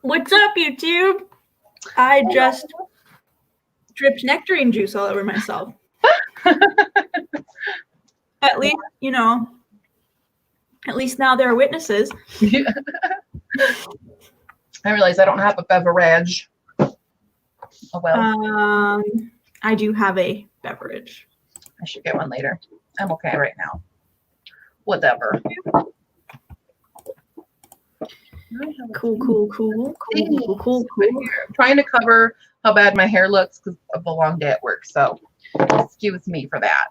What's up, YouTube? I just dripped nectarine juice all over myself. At least, you know, at least now there are witnesses. I realize I don't have a beverage. Oh well. I do have a beverage. I should get one later. I'm okay right now. Whatever. Cool. I'm trying to cover how bad my hair looks because of the long day at work. So excuse me for that.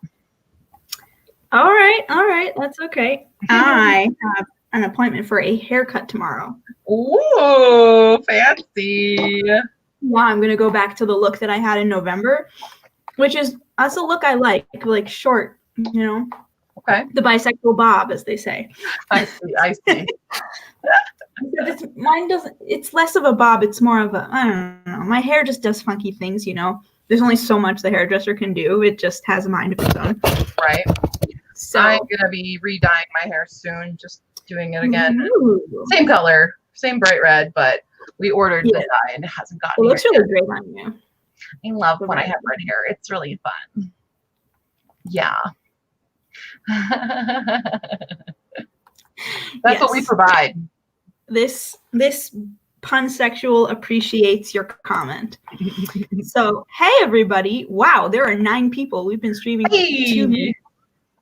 All right. That's okay. I have an appointment for a haircut tomorrow. Ooh, fancy. Yeah, I'm gonna go back to the look that I had in November, that's a look I like short, you know. Okay. The bisexual bob, as they say. I see. Mine doesn't. It's less of a bob. It's more of a. I don't know. My hair just does funky things, you know. There's only so much the hairdresser can do. It just has a mind of its own. Right. So I'm gonna be re-dyeing my hair soon. Just doing it again. Ooh. Same color, same bright red, but we ordered the dye and it hasn't gotten. It looks really great on you. I love when I have red hair. It's really fun. Yeah. That's what we provide. This pansexual appreciates your comment. So, hey everybody. Wow, there are 9 people. We've been streaming for 2 minutes.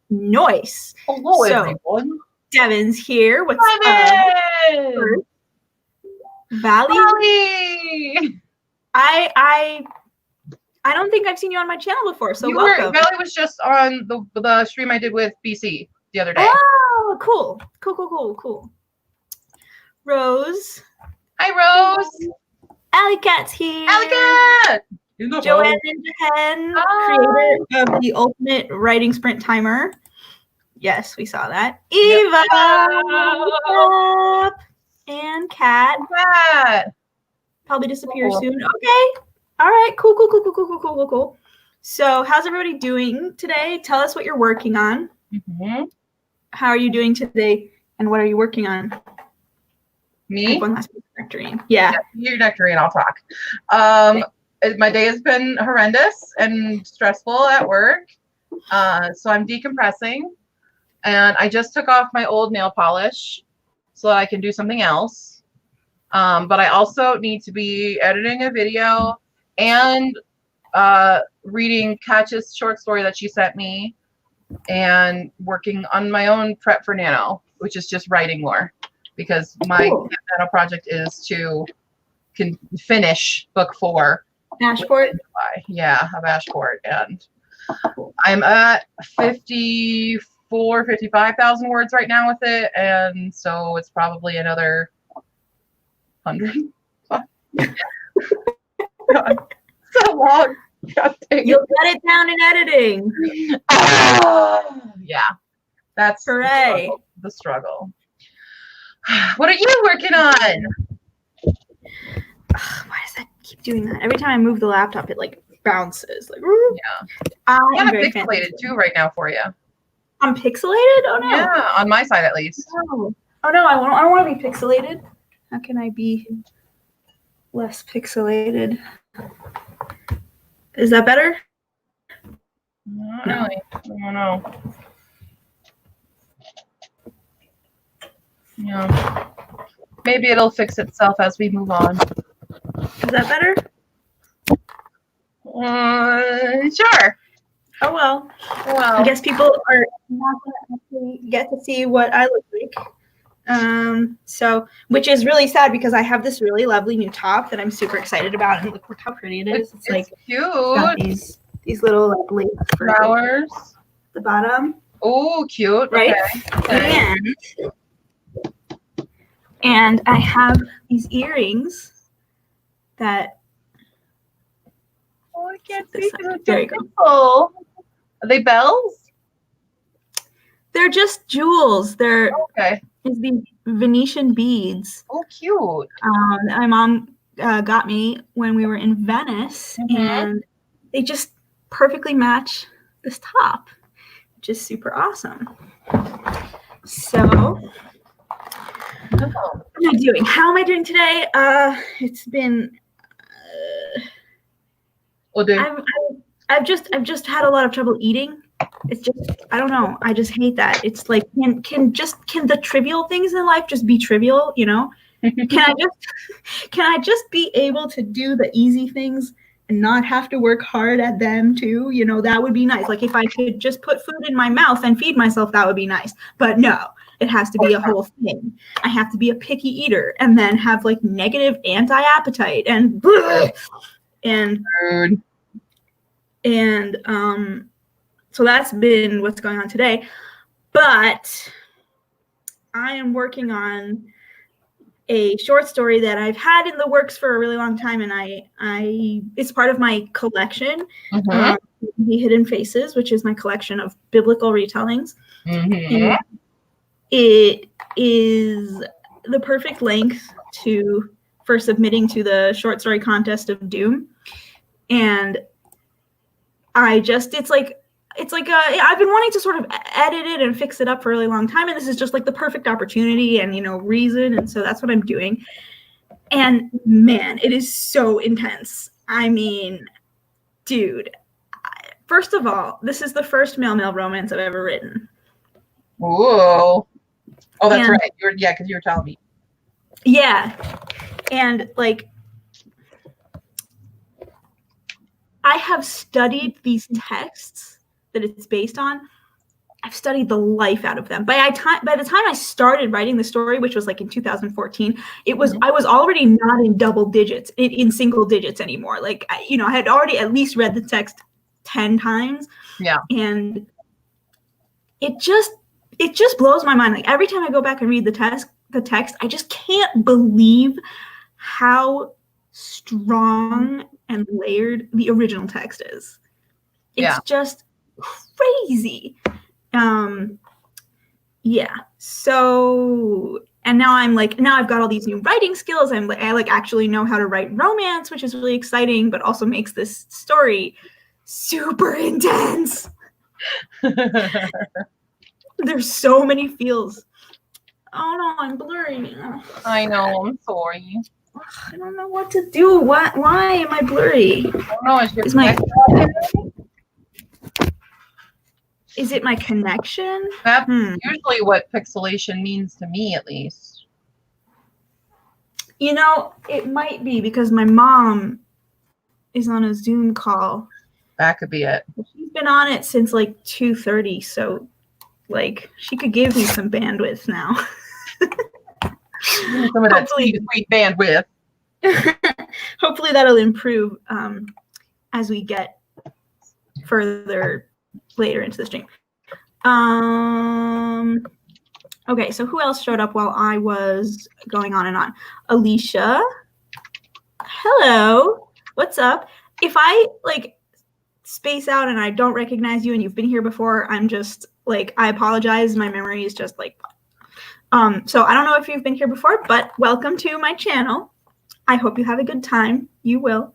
Nice. Hello, everyone. Devin's here. What's up? Valley. I don't think I've seen you on my channel before, so welcome. Valley was just on the stream I did with BC the other day. Oh, cool. Rose. Hi, Rose. Alley Cat's here. Alley Cat. Joanne Ninja Hen, creator of the ultimate writing sprint timer. Yes, we saw that. Eva. Yep. And Kat. Probably disappear soon. Okay. All right. Cool. So, how's everybody doing today? Tell us what you're working on. Mm-hmm. How are you doing today? And what are you working on? Me? One last nectarine. Yeah. Your nectarine, I'll talk. My day has been horrendous and stressful at work. So I'm decompressing. And I just took off my old nail polish so that I can do something else. But I also need to be editing a video and reading Katja's short story that she sent me and working on my own prep for Nano, which is just writing more. Because my Nano project is to finish book 4. Ashport? Yeah, of Ashport. And I'm at 55,000 words right now with it. And so it's probably another 100. So long. You'll get it down in editing. Yeah. That's hooray. The struggle. What are you working on? Why does that keep doing that? Every time I move the laptop, it like bounces. Like, yeah. I'm kind of pixelated too right now for you. I'm pixelated? Oh no. Yeah, on my side at least. Oh no, I don't want to be pixelated. How can I be less pixelated? Is that better? Not really. I don't know. Yeah. Maybe it'll fix itself as we move on. Is that better? Sure. Oh well. I guess people are not going to actually get to see what I look like. So, which is really sad because I have this really lovely new top that I'm super excited about, and look how pretty it is. It's like cute. Got these little like lace flowers at the bottom. Oh, cute. Right. Okay. And I have these earrings that. Oh, I can't see. There you go. Are they bells? They're just jewels. They're these Venetian beads. Oh, cute. My mom got me when we were in Venice, and they just perfectly match this top, which is super awesome. So am I doing? How am I doing today? It's been. I've just had a lot of trouble eating. It's just, I don't know. I just hate that. It's like, can the trivial things in life just be trivial? You know? Can I just be able to do the easy things and not have to work hard at them too? You know, that would be nice. Like if I could just put food in my mouth and feed myself, that would be nice. But no, it has to be a whole thing. I have to be a picky eater and then have like negative anti-appetite and so that's been what's going on today. But I am working on a short story that I've had in the works for a really long time, and I it's part of my collection, The Hidden Faces, which is my collection of biblical retellings. And it is the perfect length for submitting to the short story contest of Doom, and I've been wanting to sort of edit it and fix it up for a really long time, and this is just like the perfect opportunity and, you know, reason, and so that's what I'm doing. And man, it is so intense. I mean, dude, first of all, this is the first male romance I've ever written. Whoa. Oh, that's right. Because you were telling me. Yeah. And like, I have studied these texts that it's based on. I've studied the life out of them. By the time I started writing the story, which was like in 2014, I was already not in double digits, in single digits anymore. Like, I had already at least read the text 10 times. Yeah. And it just blows my mind. Like every time I go back and read the text, I just can't believe how strong and layered the original text is. It's just crazy. So, and now I've got all these new writing skills. I actually know how to write romance, which is really exciting, but also makes this story super intense. There's so many feels. Oh no, I'm blurry. I know, I'm sorry. I don't know what to do. Why am I blurry? I don't know. Is it my connection? That's usually what pixelation means to me, at least. You know, it might be because my mom is on a Zoom call. That could be it. She's been on it since like 2:30, so like she could give me some bandwidth now. Some of that sweet bandwidth. Hopefully that'll improve as we get further later into the stream. Okay, so who else showed up while I was going on and on? Alicia. Hello. What's up? If I like space out and I don't recognize you and you've been here before, I'm just like, I apologize. My memory is just like, so I don't know if you've been here before, but welcome to my channel. I hope you have a good time. You will.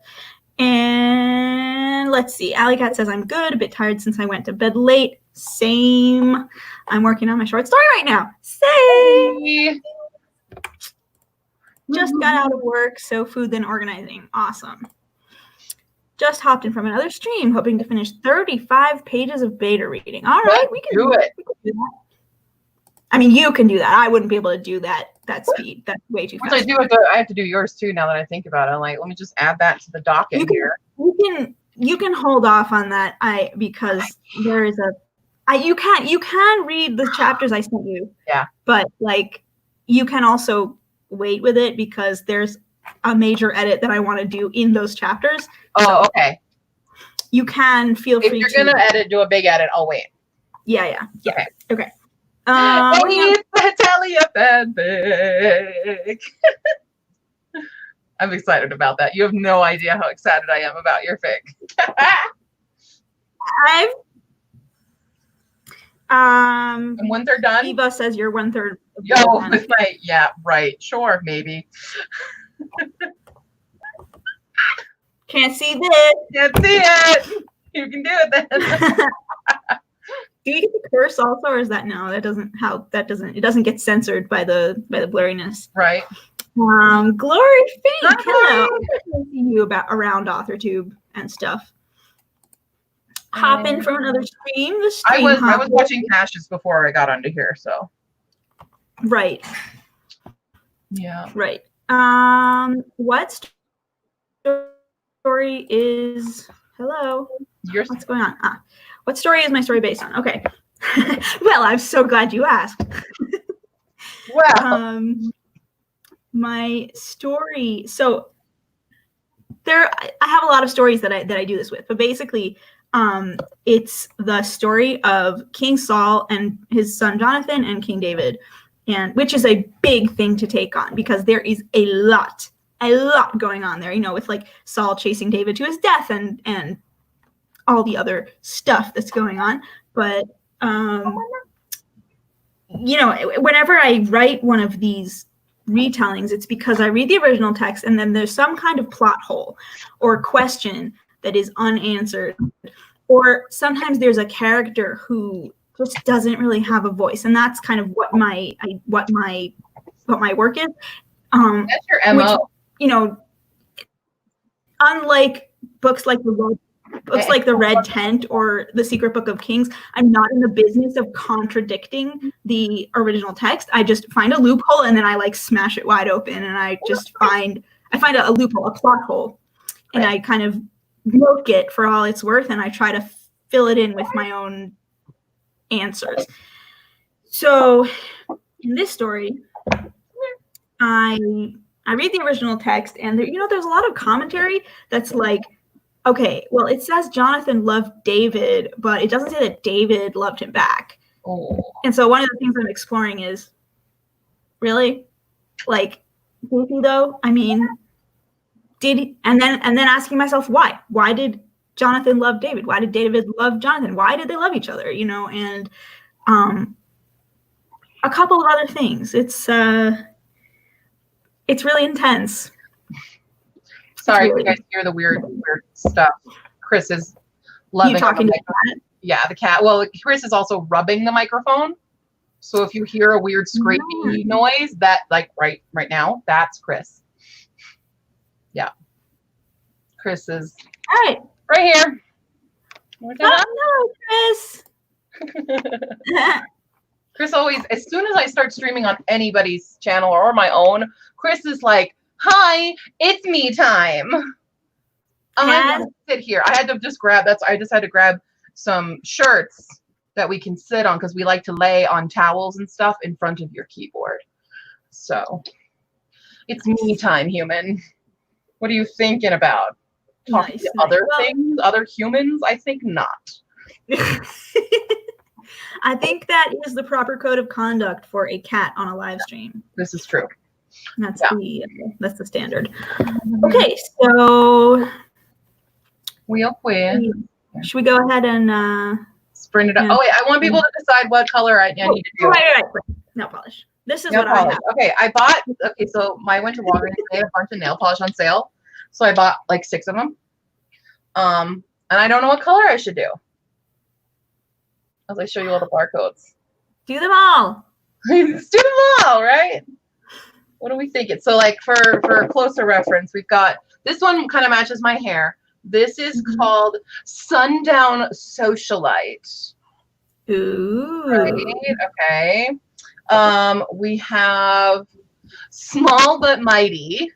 And let's see. Alley Cat says, I'm good. A bit tired since I went to bed late. Same. I'm working on my short story right now. Same. Just got out of work, so food then organizing. Awesome. Just hopped in from another stream, hoping to finish 35 pages of beta reading. All right, we can do it. We can do that. I mean, you can do that. I wouldn't be able to do that speed. That's way too fast. I have to do yours too. Now that I think about it, I'm like, let me just add that to the docket here. You can hold off on that. Because there is you can read the chapters I sent you. Yeah. But like, you can also wait with it because there's a major edit that I want to do in those chapters. Oh, so okay. You can feel free. If you're gonna do a big edit, I'll wait. Yeah. Okay. Natalia Fanfic. I'm excited about that. You have no idea how excited I am about your fic. And when they're done, Eva says you're 1/3. Right. Yeah, right. Sure, maybe. Can't see this. Can't see it. You can do it then. Do you get the curse also, or is that no? It doesn't get censored by the blurriness. Right. Glory Fink, Hi, hello. Glory. I'm seeing you around AuthorTube and stuff. Hop in from another stream. The stream I was watching Cassius before I got onto here, so. Right. Yeah. Right. What story is what's going on? What story is my story based on? Okay. Well, I'm so glad you asked. Well, my story. So I have a lot of stories that I do this with, but basically, it's the story of King Saul and his son Jonathan and King David, and which is a big thing to take on because there is a lot going on there. You know, with like Saul chasing David to his death and all the other stuff that's going on. But you know, whenever I write one of these retellings, it's because I read the original text and then there's some kind of plot hole or question that is unanswered, or sometimes there's a character who just doesn't really have a voice, and that's kind of what my work is. that's your MO. Which, you know, unlike books like the Red Tent or the Secret Book of Kings, I'm not in the business of contradicting the original text. I just find a loophole and then I like smash it wide open, and I find a loophole, a plot hole, and I kind of milk it for all it's worth, and I try to fill it in with my own answers. So in this story, I read the original text, and there's a lot of commentary that's like, okay, well, it says Jonathan loved David, but it doesn't say that David loved him back. Oh. And so one of the things I'm exploring is, really, like, did he though? I mean, did he? And then asking myself why? Why did Jonathan love David? Why did David love Jonathan? Why did they love each other? You know, and a couple of other things. It's really intense. Sorry, you guys hear the weird stuff. Chris is loving. You talking to the cat? Yeah, the cat. Well, Chris is also rubbing the microphone. So if you hear a weird scraping noise, that like right now, that's Chris. Yeah. Chris is right here. Oh no, Chris. Chris always, as soon as I start streaming on anybody's channel or my own, Chris is like, "Hi, it's me time." I'm gonna sit here. I just had to grab some shirts that we can sit on because we like to lay on towels and stuff in front of your keyboard. So it's me time, human. What are you thinking about? Talking to other things, other humans? I think not. I think that is the proper code of conduct for a cat on a live stream. This is true. That's the standard. Okay, so should we go ahead and sprint it up? Oh wait, I want people to decide what color I need to do. Right. Nail polish. This is what I have. Okay, so I went to Walgreens. They had a bunch of nail polish on sale, so I bought like 6 of them. And I don't know what color I should do. As I show you all the barcodes. Do them all. Let's do them all, right? What do we think? So like for closer reference, we've got this one kind of matches my hair. This is called Sundown Socialite. Ooh. Right. Okay. We have Small But Mighty.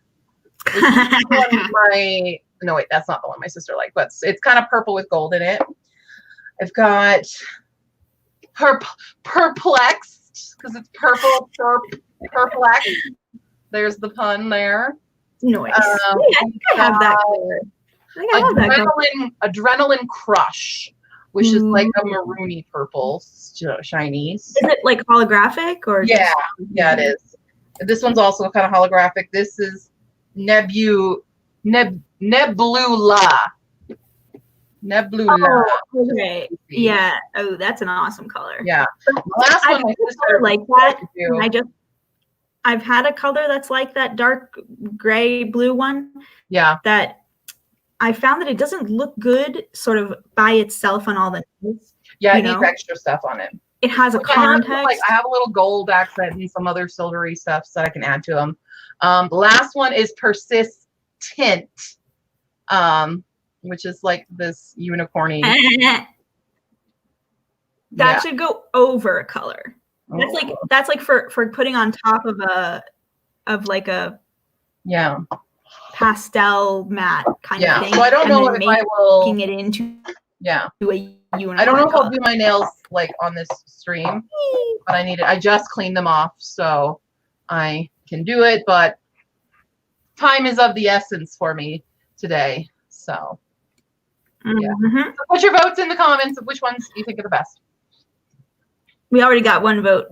No, wait, that's not the one my sister liked, but it's kind of purple with gold in it. I've got Perplexed, because it's purple, perplexed. There's the pun there. Nice. I think I have that color. Adrenaline Crush, which is like a maroony purple, shiny. Is it like holographic or? Yeah, it is. This one's also kind of holographic. This is Nebula. Oh, okay. Yeah. Oh, that's an awesome color. Yeah. The last one, my sister like that. I've had a color that's like that dark gray blue one. Yeah. That I found that it doesn't look good sort of by itself on all the notes. Yeah, You it needs know? extra stuff on it. It has a Which I have, context. I have a little gold accent and some other silvery stuff that I can add to them. The last one is persistent, which is like this unicorny. That should go over a color. That's like for putting on top of a pastel matte kind of thing. So I don't know if I will making it into a unicorn. I don't know if I'll do my nails like on this stream, but I just cleaned them off, so I can do it, but time is of the essence for me today. So yeah. So put your votes in the comments of which ones you think are the best. We already got one vote.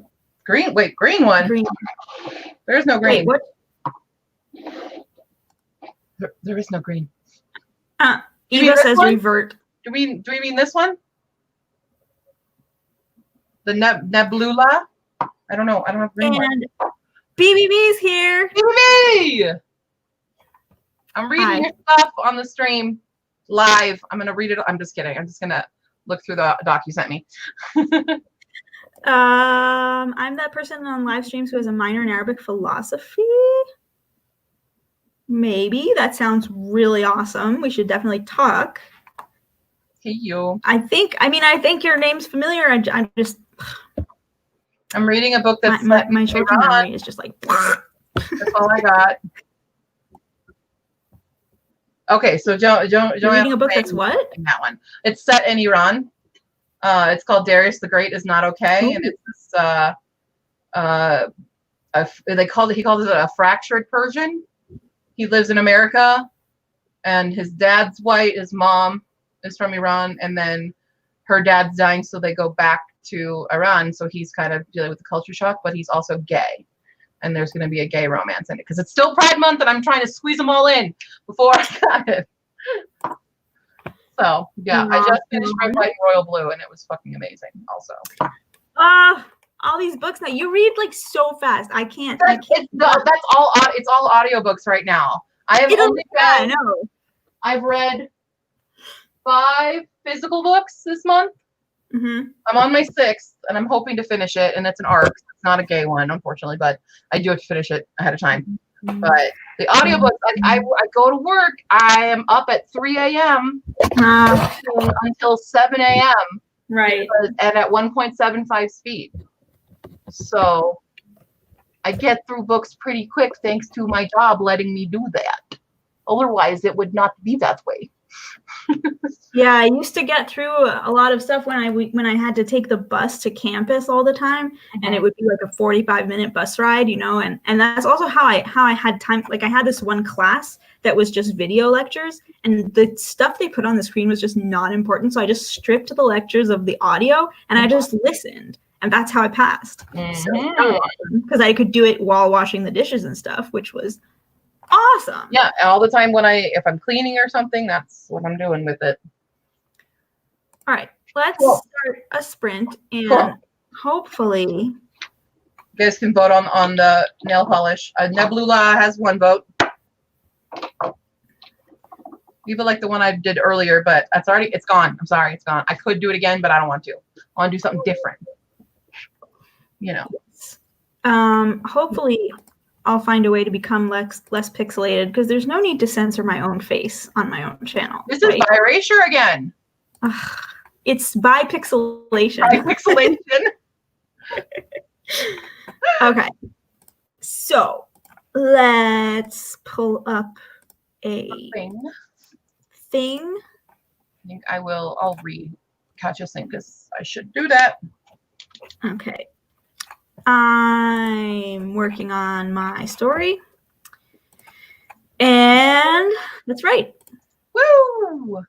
Green. Wait, green one. Green. There's no green. Wait, what? There is no green. Eva says one? Revert. Do we mean this one? The Nebula? I don't know. I don't have green one. And BBB's here. BBB! I'm reading your stuff on the stream live. I'm gonna read it. I'm just kidding. I'm just gonna look through the doc you sent me. I'm that person on live streams who has a minor in Arabic philosophy. Maybe. That sounds really awesome. We should definitely talk. Hey, you. I think your name's familiar. I'm reading a book that's my short-term memory is just like. That's all I got. Okay, so You're reading a book that's what? In that one. It's set in Iran. It's called Darius the Great is Not Okay. Ooh. And it's this he calls it a fractured Persian. He lives in America, and his dad's white, his mom is from Iran, and then her dad's dying, so they go back to Iran. So he's kind of dealing with the culture shock, but he's also gay. And there's going to be a gay romance in it because it's still Pride Month, and I'm trying to squeeze them all in before I got it. So yeah, I just finished Red, White, and Royal Blue, and it was fucking amazing. Also, all these books now you read like so fast. I can't. That's all. It's all audiobooks right now. I've read 5 physical books this month. I'm on my 6th, and I'm hoping to finish it. And it's an arc. It's not a gay one, unfortunately, but I do have to finish it ahead of time. But the audiobooks, I go to work. I am up at 3 a.m. Until 7 a.m. Right. And at 1.75 speed. So I get through books pretty quick thanks to my job letting me do that. Otherwise, it would not be that way. Yeah, I used to get through a lot of stuff when I had to take the bus to campus all the time, and it would be like a 45-minute bus ride, and that's also how I had time. Like I had this one class that was just video lectures, and the stuff they put on the screen was just not important. So I just stripped the lectures of the audio and I just listened, and that's how I passed. So because I could do it while washing the dishes and stuff, which was awesome. Yeah, all the time if I'm cleaning or something, that's what I'm doing with it. All right, let's start a sprint, and hopefully you guys can vote on the nail polish. Nebula has 1 vote. Even like the one I did earlier, but it's gone. I'm sorry, it's gone. I could do it again, but I don't want to. I want to do something different. Hopefully I'll find a way to become less pixelated, because there's no need to censor my own face on my own channel. This is by erasure again. It's by pixelation. By pixelation. Okay. So let's pull up a thing. I think I'll catch us in because I should do that. Okay. I'm working on my story. And that's right. Woo!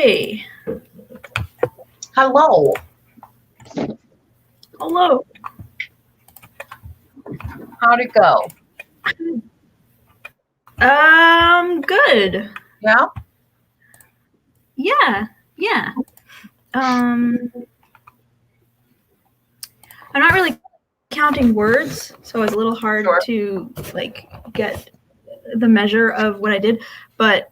Hey. Hello. Hello. How'd it go? Good. Yeah? Yeah. I'm not really counting words, so it's a little hard to like get the measure of what I did. But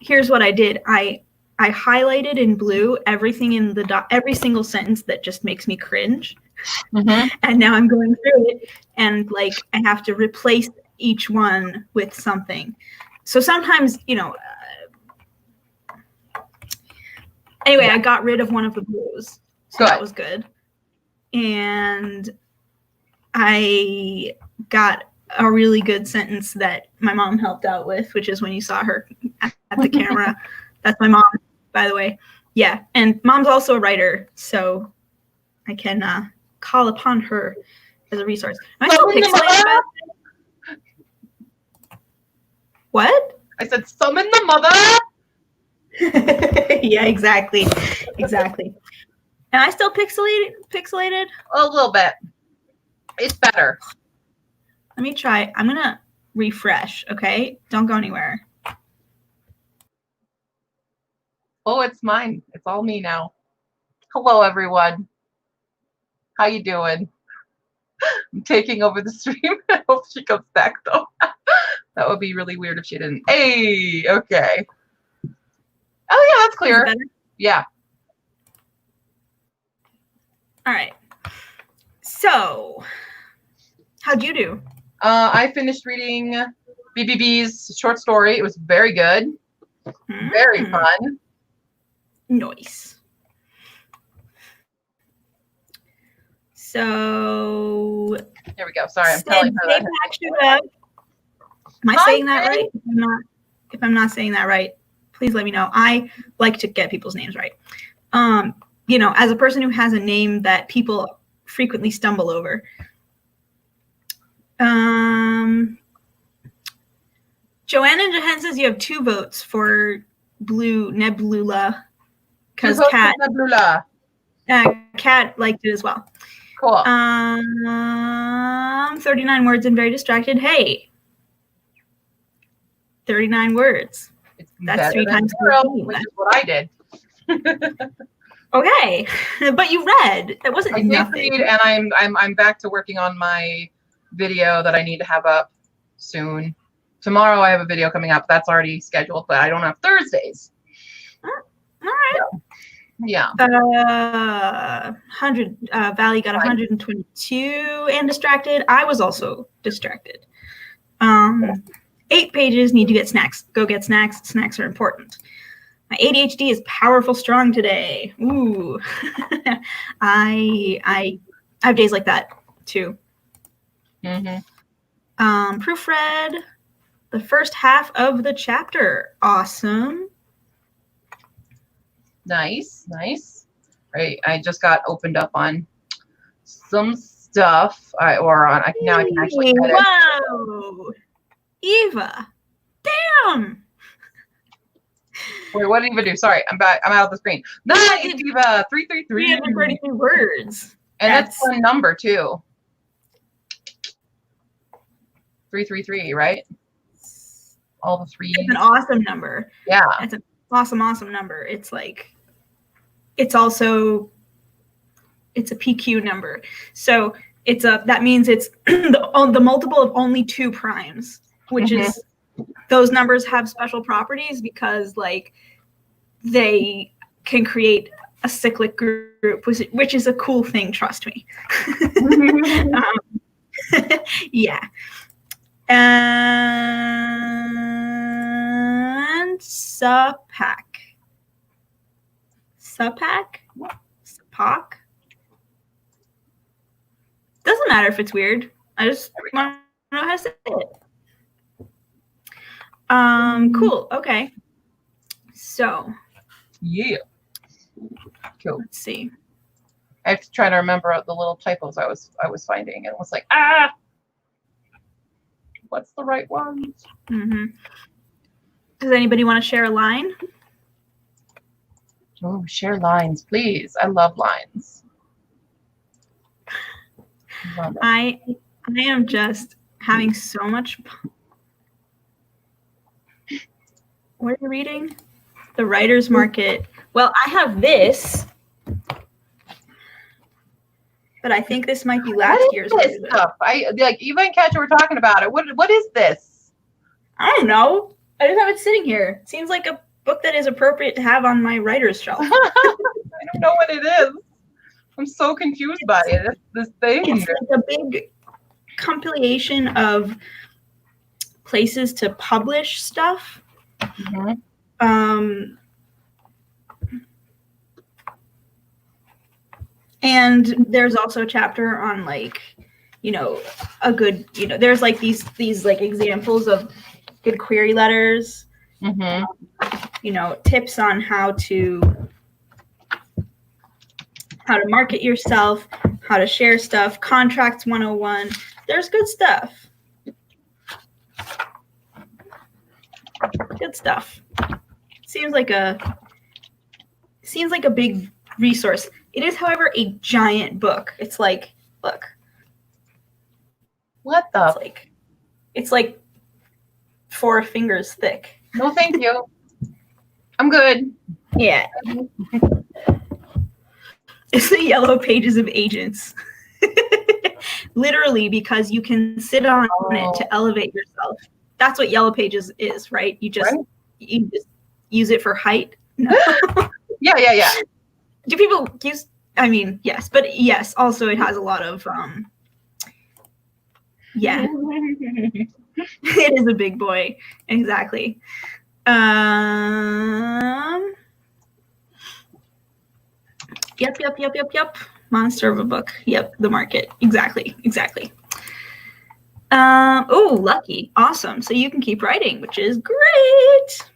here's what I did. I highlighted in blue everything in the every single sentence that just makes me cringe. Mm-hmm. And now I'm going through it, and like I have to replace each one with something. So sometimes, anyway, I got rid of one of the blues, so that was good. And I got a really good sentence that my mom helped out with, which is when you saw her at the camera. That's my mom, by the way. Yeah, and mom's also a writer, so I can call upon her as a resource. Am I still pixelated? What? I said, summon the mother. Yeah, exactly. Am I still pixelated? A little bit. It's better. Let me try. I'm gonna refresh. Okay, don't go anywhere. Oh, it's mine. It's all me now. Hello, everyone. How you doing? I'm taking over the stream. I hope she comes back, though. That would be really weird if she didn't. Hey, okay. Oh, yeah, that's clear. Yeah. All right. So, how'd you do? I finished reading BBB's short story. It was very good. Very fun. Nice. So, here we go. Sorry, I'm telling her that. Am I saying that right? If I'm not saying that right, please let me know. I like to get people's names right. As a person who has a name that people frequently stumble over. Joanna Jahan says you have 2 votes for Blue Nebula because Kat liked it as well. Cool. 39 words and very distracted. Hey, 39 words. That's 3 times 13. Which is what I did. Okay, but you read. It wasn't nothing. I did read, and I'm back to working on my video that I need to have up soon. Tomorrow I have a video coming up. That's already scheduled, but I don't have Thursdays. All right. So, yeah. 100 Valley got 122 and distracted. I was also distracted. 8 pages, need to get snacks. Go get snacks. Snacks are important. My ADHD is powerful strong today. Ooh. I have days like that too. Proofread the first half of the chapter. Awesome. Nice. Right, I just got opened up on some stuff. Now I can actually edit. Whoa, Eva! Damn. Wait, what did Eva do? Sorry, I'm back. I'm out of the screen. Nice, Eva. 333. 333 words. And that's a number too. 333, right? All the 3. It's an awesome number. Yeah. It's an awesome number. It's like, it's also, it's a PQ number. So that means it's the multiple of only 2 primes, which is, those numbers have special properties because like they can create a cyclic group, which is a cool thing. Trust me. Yeah. And Sapak. Doesn't matter if it's weird. I just want to know how to say it. Cool. Okay. So. Yeah. Cool. Let's see. I have to try to remember the little typos I was finding, and it was like, what's the right one? Does anybody want to share a line? Oh, share lines, please. I love lines. Love it. I am just having so much. What are you reading? The Writer's Market. Well, I have this, but I think this might be last year's this stuff? I like Eva and Katja were talking about it. What is this? I don't know. I just have it sitting here. Seems like a book that is appropriate to have on my writer's shelf. I don't know what it is. I'm so confused by it. This thing. It's like a big compilation of places to publish stuff. Mm-hmm. And there's also a chapter on like, a good, there's like these like examples of good query letters. Mm-hmm. Tips on how to market yourself, how to share stuff, contracts 101. There's good stuff. Good stuff. Seems like a big resource. It is, however, a giant book. It's like, look. What the? It's like 4 fingers thick. No, thank you. I'm good. Yeah. It's the yellow pages of agents. Literally, because you can sit on it to elevate yourself. That's what yellow pages is, right? You just use it for height. No. Yeah. Do people use? I mean, yes, but yes. Also, it has a lot of. Yeah. It is a big boy. Exactly. Yep. Monster of a book. Yep. The market. Exactly. Oh, lucky. Awesome. So you can keep writing, which is great.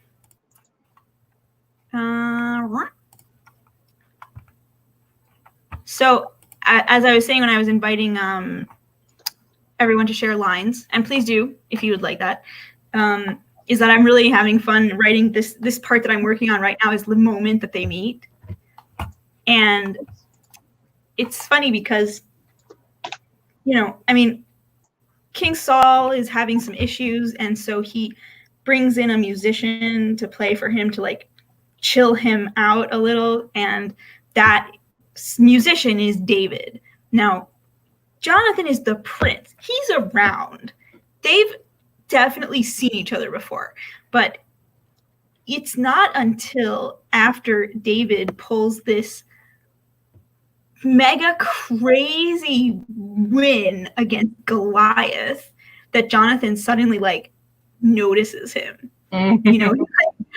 So as I was saying when I was inviting everyone to share lines, and please do if you would like that, is that I'm really having fun writing this part that I'm working on right now is the moment that they meet. And it's funny because, King Saul is having some issues, and so he brings in a musician to play for him to like chill him out a little, and that musician is David. Now, Jonathan is the prince. He's around. They've definitely seen each other before, but it's not until after David pulls this mega crazy win against Goliath that Jonathan suddenly like notices him. He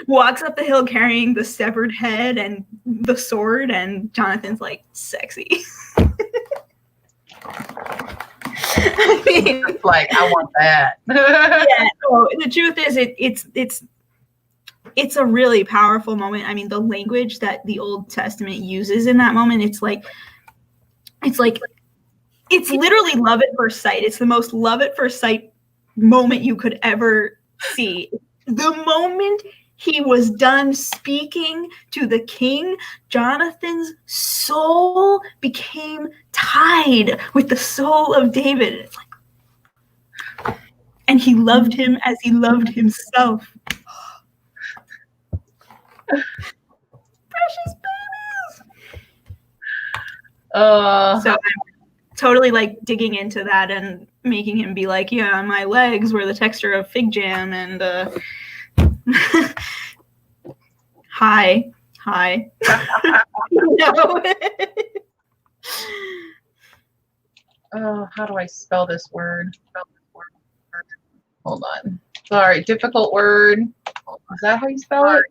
walks up the hill carrying the severed head and the sword, and Jonathan's like, sexy. I mean, it's like, I want that. Yeah. So the truth is, it's a really powerful moment. I mean, the language that the Old Testament uses in that moment, it's literally love at first sight. It's the most love at first sight moment you could ever see. The moment he was done speaking to the king, Jonathan's soul became tied with the soul of David. It's like, and he loved him as he loved himself. Precious babies. So I'm totally like digging into that and making him be like, yeah, my legs were the texture of fig jam, and hi. No. How do I spell this word? Hold on. Sorry, difficult word. Is that how you spell it?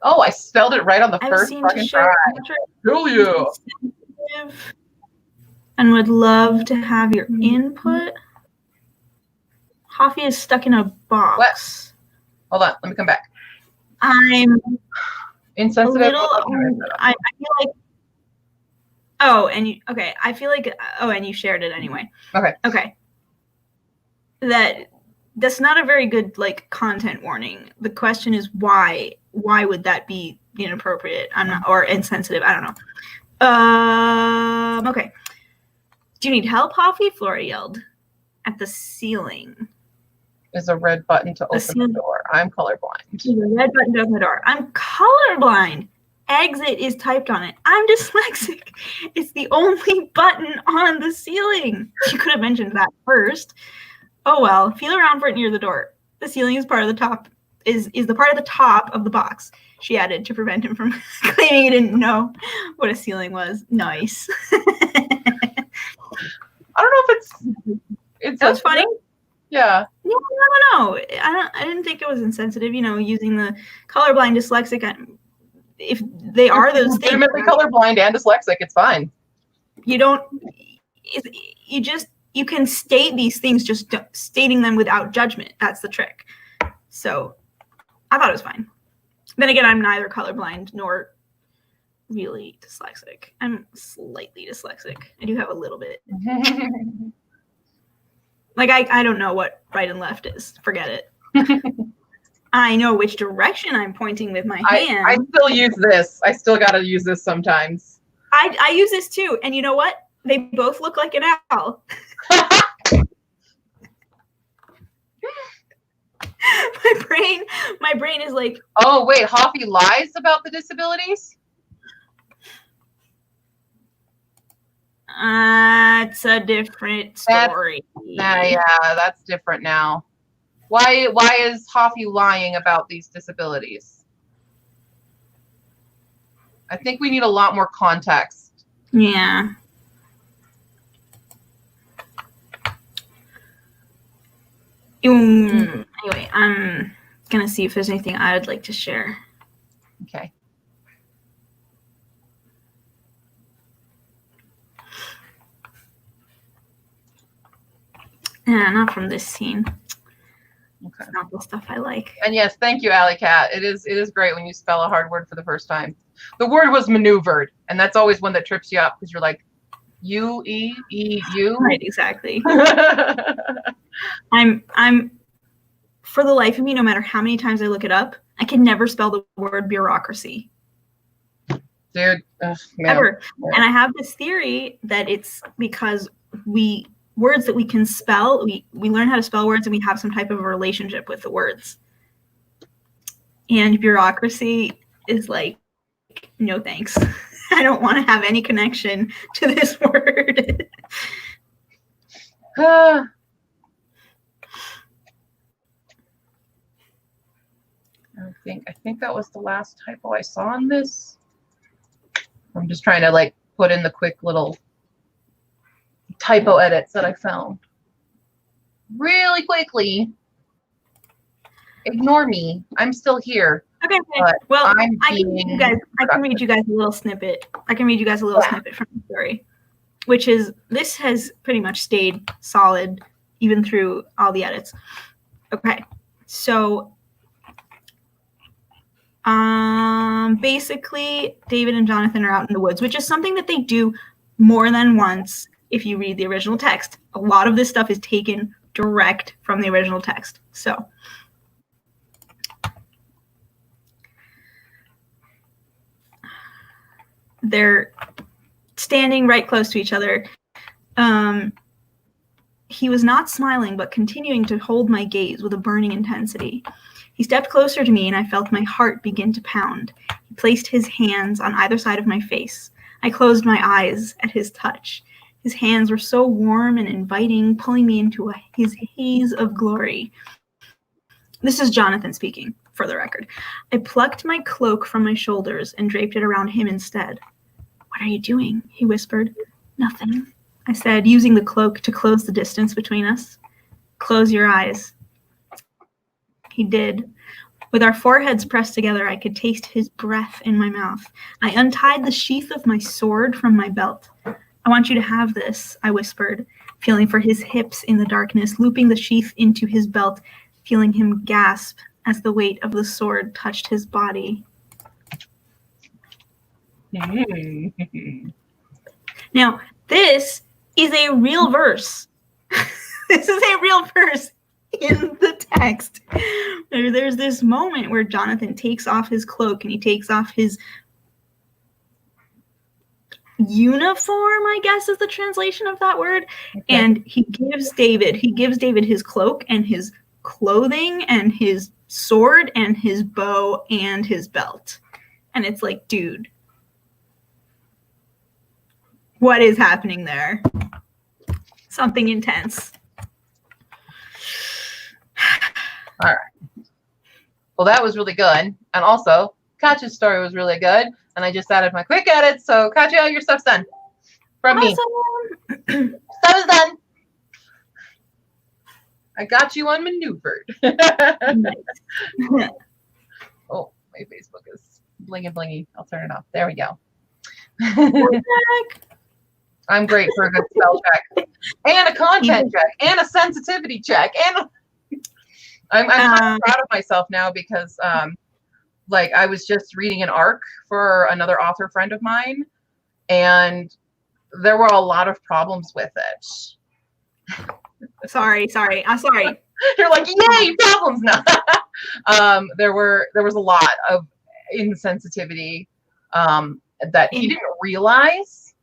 Oh, I spelled it right on the first fucking try. Hell yeah. And would love to have your input. Hoffy is stuck in a box. What? Hold on, let me come back. I'm insensitive. I feel like. Oh, and you. Okay, I feel like. Oh, and you shared it anyway. Okay. Okay. That that's not a very good like content warning. The question is why? Why would that be inappropriate? I'm not, or insensitive. I don't know. Okay. Do you need help, Hoffy? Flora yelled. At the ceiling. There's a red button to open the door. I'm colorblind. There's a red button to open the door. I'm colorblind. Exit is typed on it. I'm dyslexic. It's the only button on the ceiling. You could have mentioned that first. Oh well. Feel around for it near the door. The ceiling is part of the top. Is the part of the top of the box. She added to prevent him from claiming he didn't know what a ceiling was. Nice. I don't know if it's that's funny. Yeah. No. I didn't think it was insensitive. Using the colorblind, dyslexic. If they are those things, legitimately colorblind and dyslexic, it's fine. You don't. You can state these things just stating them without judgment. That's the trick. So, I thought it was fine. Then again, I'm neither colorblind nor really dyslexic. I'm slightly dyslexic. I do have a little bit. Like, I don't know what right and left is. Forget it. I know which direction I'm pointing with my hand. I still use this. I still got to use this sometimes. I use this too. And you know what? They both look like an owl. My brain is like, oh wait, Hoffy lies about the disabilities? It's a different story. Yeah, that's different now. Why is Hoffy lying about these disabilities? I think we need a lot more context. Yeah. Anyway, I'm gonna see if there's anything I would like to share. Okay. Yeah, not from this scene. Okay. It's not the stuff I like. And yes, thank you, Alley Cat. It is great when you spell a hard word for the first time. The word was maneuvered, and that's always one that trips you up because you're like, U-E-E-U. Right, exactly. I'm for the life of me, no matter how many times I look it up, I can never spell the word bureaucracy. Dude, ever. Yeah. And I have this theory that it's because words that we can spell, we learn how to spell words and we have some type of a relationship with the words. And bureaucracy is like, no thanks. I don't want to have any connection to this word. I think that was the last typo I saw on this. I'm just trying to like put in the quick little typo edits that I found really quickly. Ignore me. I'm still here. Okay. Well, I can read you guys a little snippet. I can read you guys a little snippet from the story, which is this has pretty much stayed solid even through all the edits. Okay. So basically David and Jonathan are out in the woods, which is something that they do more than once if you read the original text. A lot of this stuff is taken direct from the original text. So they're standing right close to each other. He was not smiling, but continuing to hold my gaze with a burning intensity. He stepped closer to me, and I felt my heart begin to pound. He placed his hands on either side of my face. I closed my eyes at his touch. His hands were so warm and inviting, pulling me into his haze of glory. This is Jonathan speaking, for the record. I plucked my cloak from my shoulders and draped it around him instead. "What are you doing?" he whispered. "Nothing," I said, using the cloak to close the distance between us. "Close your eyes." He did. With our foreheads pressed together, I could taste his breath in my mouth. I untied the sheath of my sword from my belt. "I want you to have this," I whispered, feeling for his hips in the darkness, looping the sheath into his belt, feeling him gasp as the weight of the sword touched his body. Now, this is a real verse. This is a real verse in the text. There's this moment where Jonathan takes off his cloak and he takes off his uniform, I guess is the translation of that word. Okay. And he gives David his cloak and his clothing and his sword and his bow and his belt. And it's like, dude, what is happening there? Something intense. All right. Well, that was really good. And also, Katya's story was really good. And I just added my quick edits. So, Katya, your stuff's done. From me. Stuff is done. I got you unmaneuvered. Oh, my Facebook is blingy. I'll turn it off. There we go. I'm great for a good spell check. And a content check. And a sensitivity check. And I'm kind of proud of myself now because like I was just reading an arc for another author friend of mine, and there were a lot of problems with it. Sorry. I'm sorry. You're like, yay, problems now. There was a lot of insensitivity that he didn't realize.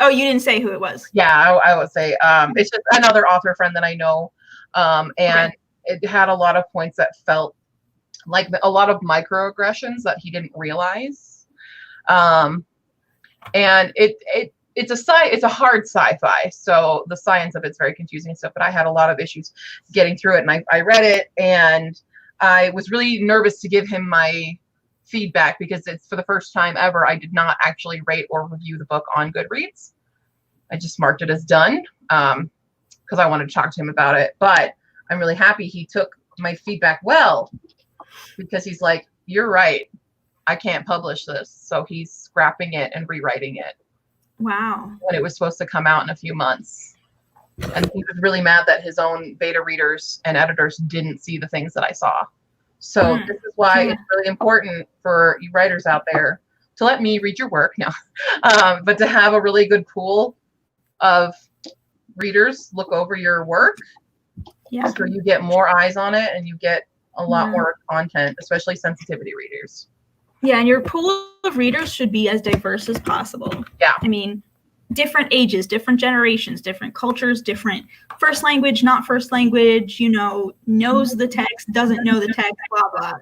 Oh, you didn't say who it was. Yeah, I would say it's just another author friend that I know, and okay. It had a lot of points that felt like a lot of microaggressions that he didn't realize, and it's a hard sci-fi, so the science of it's very confusing and stuff. But I had a lot of issues getting through it, and I read it, and I was really nervous to give him my feedback because it's for the first time ever I did not actually rate or review the book on Goodreads. I just marked it as done because I wanted to talk to him about it. But I'm really happy he took my feedback well, because he's like, you're right, I can't publish this. So he's scrapping it and rewriting it. Wow. When it was supposed to come out in a few months. And he was really mad that his own beta readers and editors didn't see the things that I saw. So this is why it's really important for you writers out there to let me read your work now, but to have a really good pool of readers look over your work. Yeah. So you get more eyes on it and you get a lot more content, especially sensitivity readers. Yeah, and your pool of readers should be as diverse as possible. Yeah. I mean, different ages, different generations, different cultures, different first language, not first language, knows the text, doesn't know the text, blah, blah,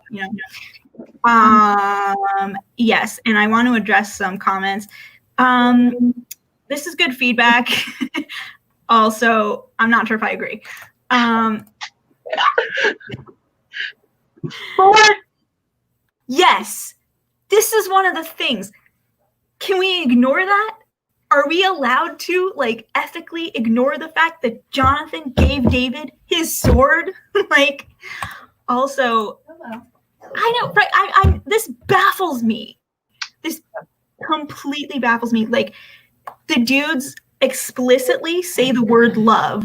yes, and I want to address some comments. This is good feedback. Also, I'm not sure if I agree. Yes, this is one of the things. Can we ignore that? Are we allowed to ethically ignore the fact that Jonathan gave David his sword? Also, hello. I know, right? This baffles me. This completely baffles me. The dudes explicitly say the word love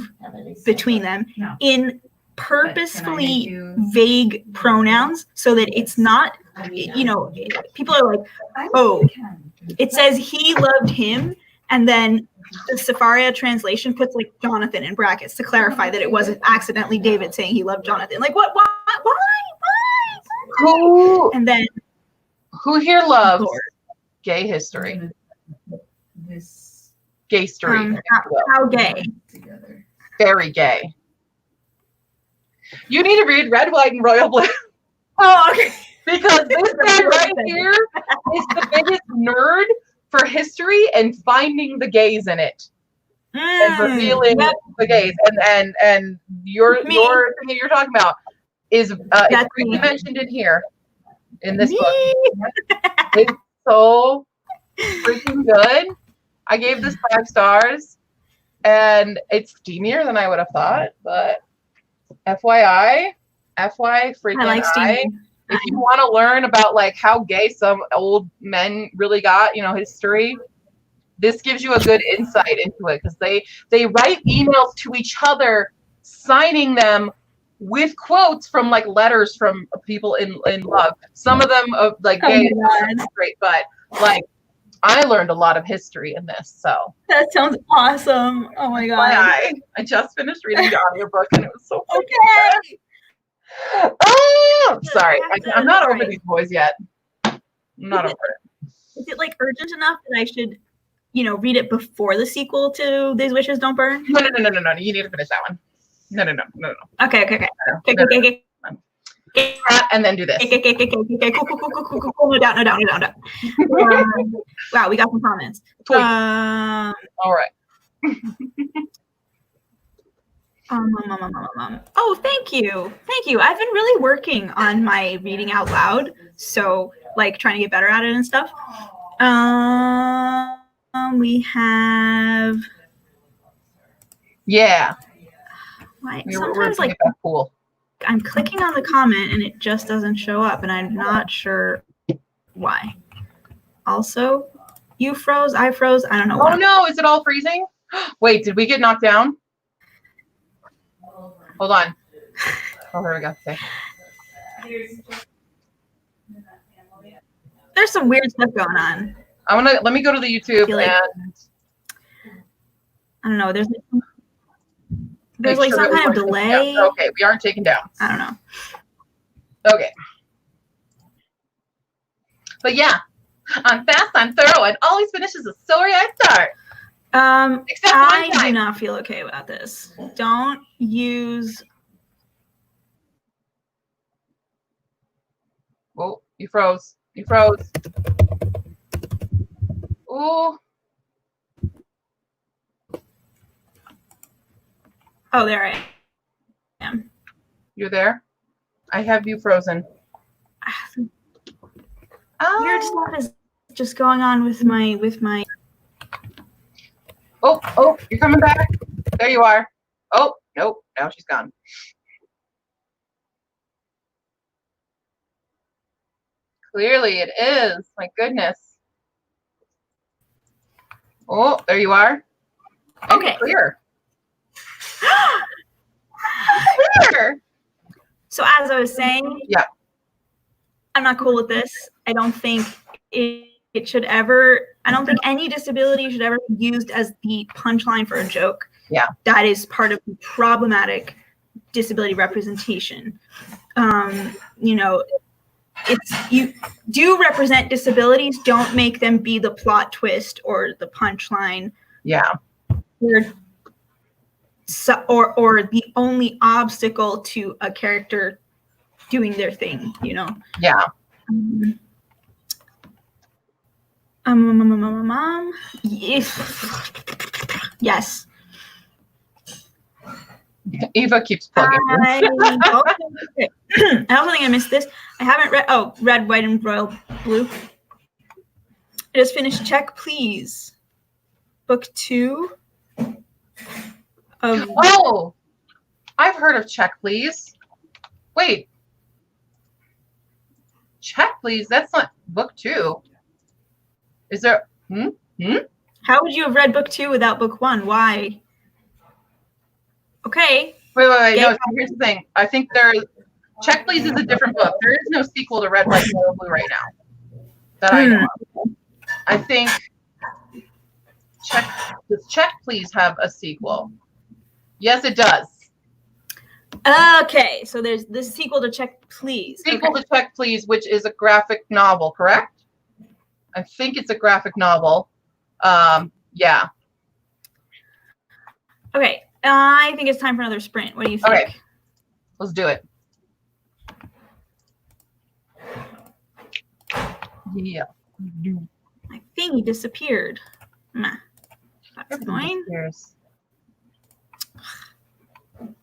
between them in purposefully vague pronouns so that it's not, people are like, oh, it says he loved him, and then the Safaria translation puts Jonathan in brackets to clarify that it wasn't accidentally David saying he loved Jonathan. What? Why? Who? And then who here loves gay history? Gay story. How gay? Very gay. You need to read Red, White, and Royal Blue. Oh, okay. Because this guy right here is the biggest nerd for history and finding the gays in it. And revealing the gays. And your thing that you're talking about is it's really mentioned in here in this book. It's so freaking good. I gave this 5 stars, and it's steamier than I would have thought, but FYI, freaking I like steamy. If you want to learn about how gay some old men really got, history, this gives you a good insight into it, because they write emails to each other, signing them with quotes from letters from people in love. Some of them gay, straight, but I learned a lot of history in this, so. That sounds awesome. Oh my god. I just finished reading the audiobook and it was so fun. Okay. Oh, sorry. I'm not over these boys yet. I'm not over it. Is it like urgent enough that I should, read it before the sequel to These Wishes Don't Burn? No. You need to finish that one. No. Okay. And then do this. Okay. Cool. No doubt. Wow, we got some comments. All right. Oh, thank you. I've been really working on my reading out loud, so like trying to get better at it and stuff. We have. Yeah. Sometimes like cool. I'm clicking on the comment and it just doesn't show up, and I'm not sure why. Also, you froze, I froze. I don't know. Oh no! Is it all freezing? Wait, did we get knocked down? Hold on. Oh, here we go. Okay. There's some weird stuff going on. Let me go to the YouTube and I don't know. There's like some kind of delay. Okay, we aren't taken down. I don't know. Okay. But yeah, I'm fast, I'm thorough, and always finishes the story I start. Except I do not feel okay about this. Don't use. Oh, you froze. Ooh. Oh, there I am. You're there? I have you frozen. Weird stuff is just going on with my. Oh, you're coming back. There you are. Oh, nope. Now she's gone. Clearly it is. My goodness. Oh, there you are. Okay. Clear. Clear. So as I was saying, yeah, I'm not cool with this. I don't think it should ever. I don't think any disability should ever be used as the punchline for a joke. Yeah, that is part of the problematic disability representation. It's you do represent disabilities. Don't make them be the plot twist or the punchline. Yeah. Or the only obstacle to a character doing their thing, Yeah. Yes. Eva keeps plugging. I also think I missed this. I haven't read. Oh, Red, White, and Royal Blue. I just finished Check Please, book 2. Oh, I've heard of Check Please. Wait. Check Please? That's not book 2. Is there? How would you have read book 2 without book 1? Why? Okay. Wait. No, here's the thing. I think Check Please is a different book. There is no sequel to Red, White, and Royal Blue right now that I know of. I think does Check Please have a sequel? Yes, it does. Okay, so there's the sequel to Check Please. Sequel to Check Please, which is a graphic novel, correct? I think it's a graphic novel. Yeah. Okay, I think it's time for another sprint. What do you think? Okay, let's do it. Yeah. My thingy disappeared. Nah. That's annoying.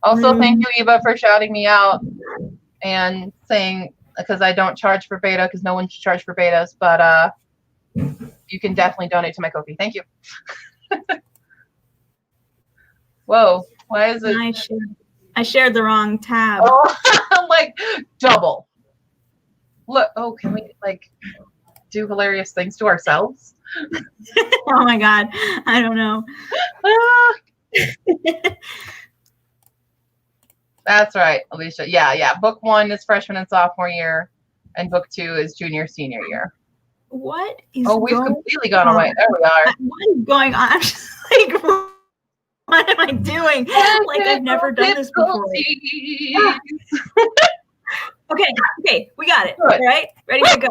Also, thank you, Eva, for shouting me out and saying, because I don't charge for beta, because no one should charge for betas, but you can definitely donate to my Ko-fi. Thank you. Whoa, why is it? I shared the wrong tab. Oh, like double. Look, oh, can we like do hilarious things to ourselves? Oh my God, I don't know. That's right, Alicia. Yeah. Book 1 is freshman and sophomore year, and book 2 is junior, senior year. What is Oh, we've going completely gone on? away. There we are. What is going on? I'm just like, what am I doing? Like I've never done this before. Okay, we got it. Good. All right, ready to go.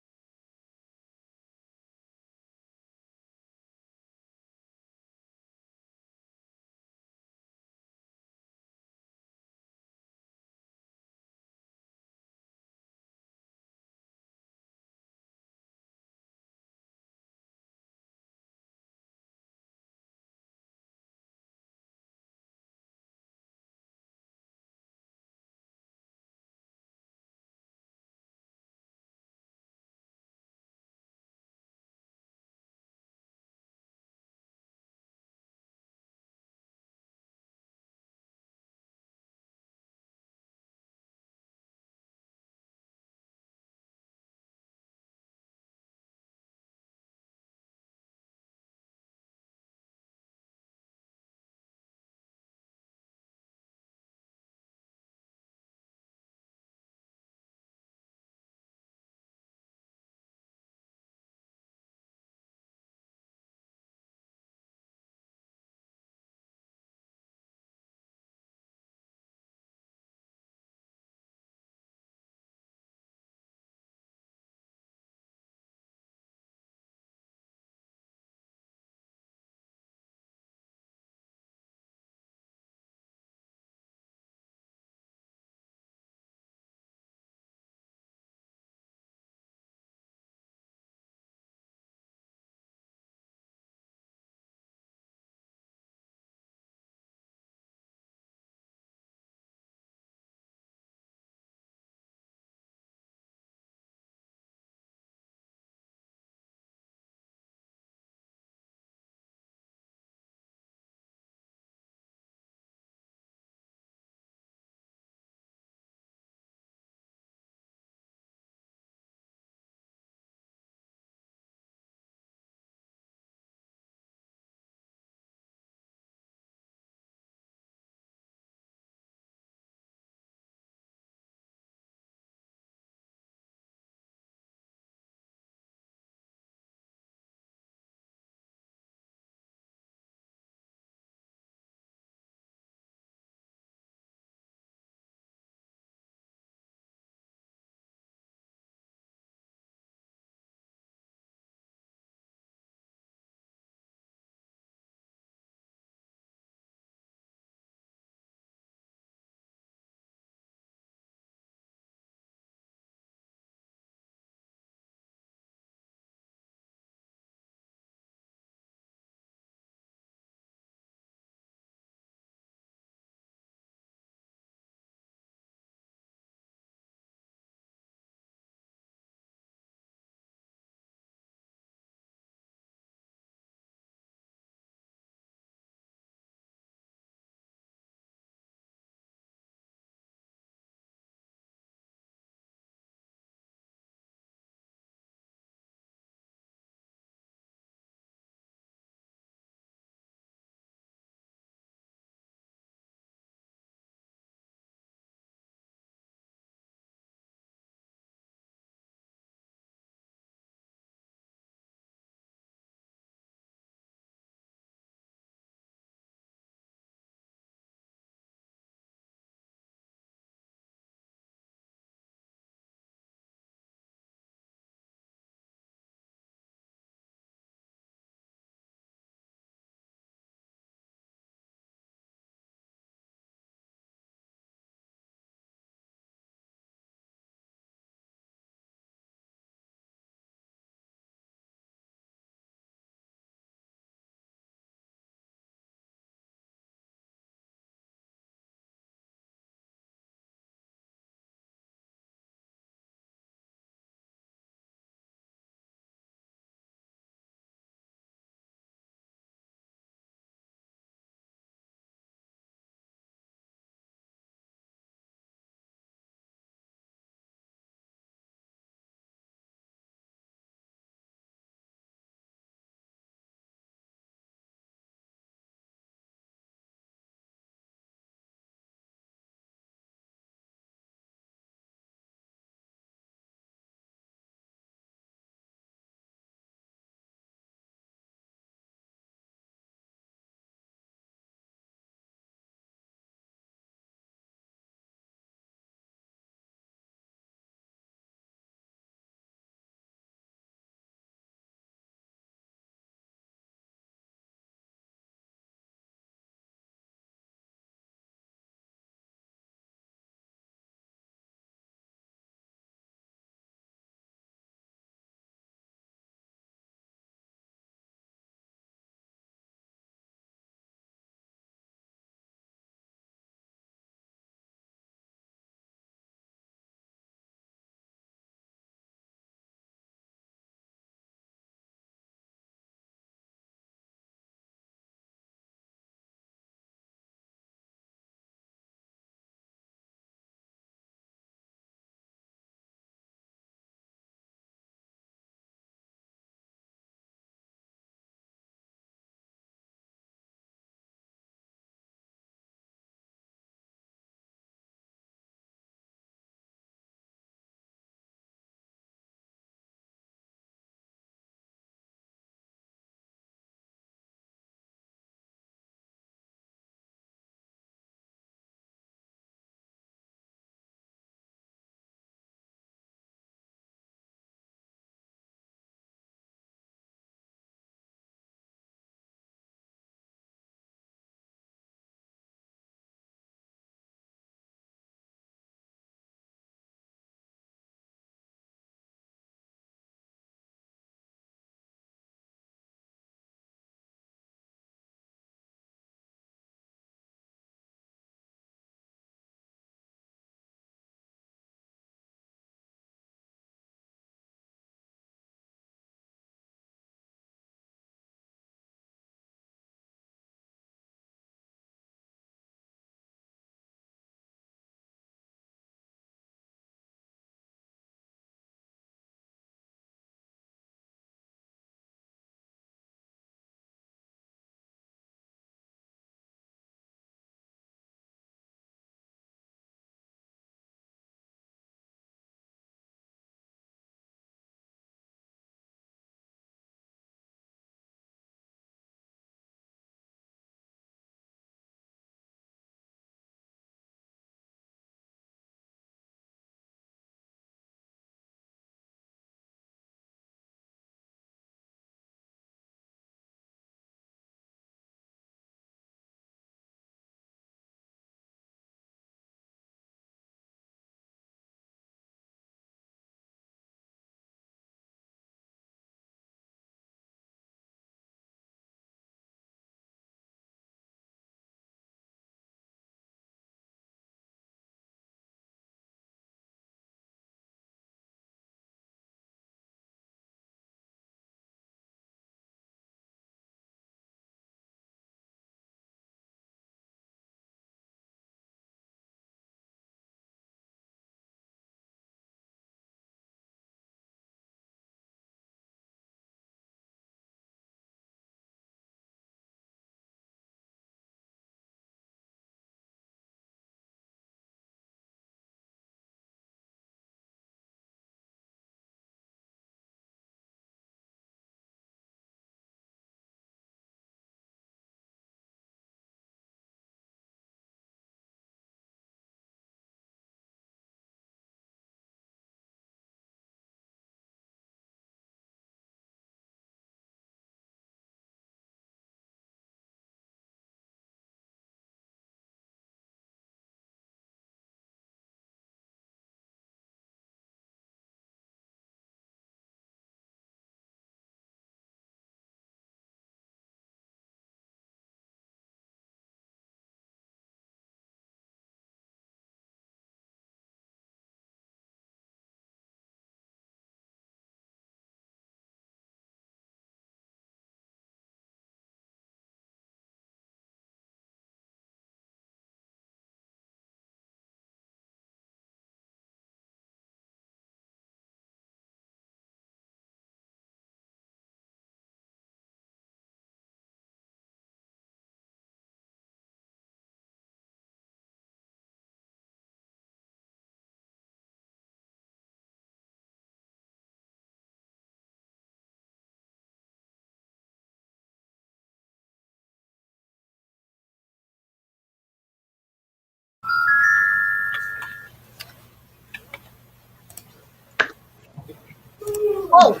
Oh.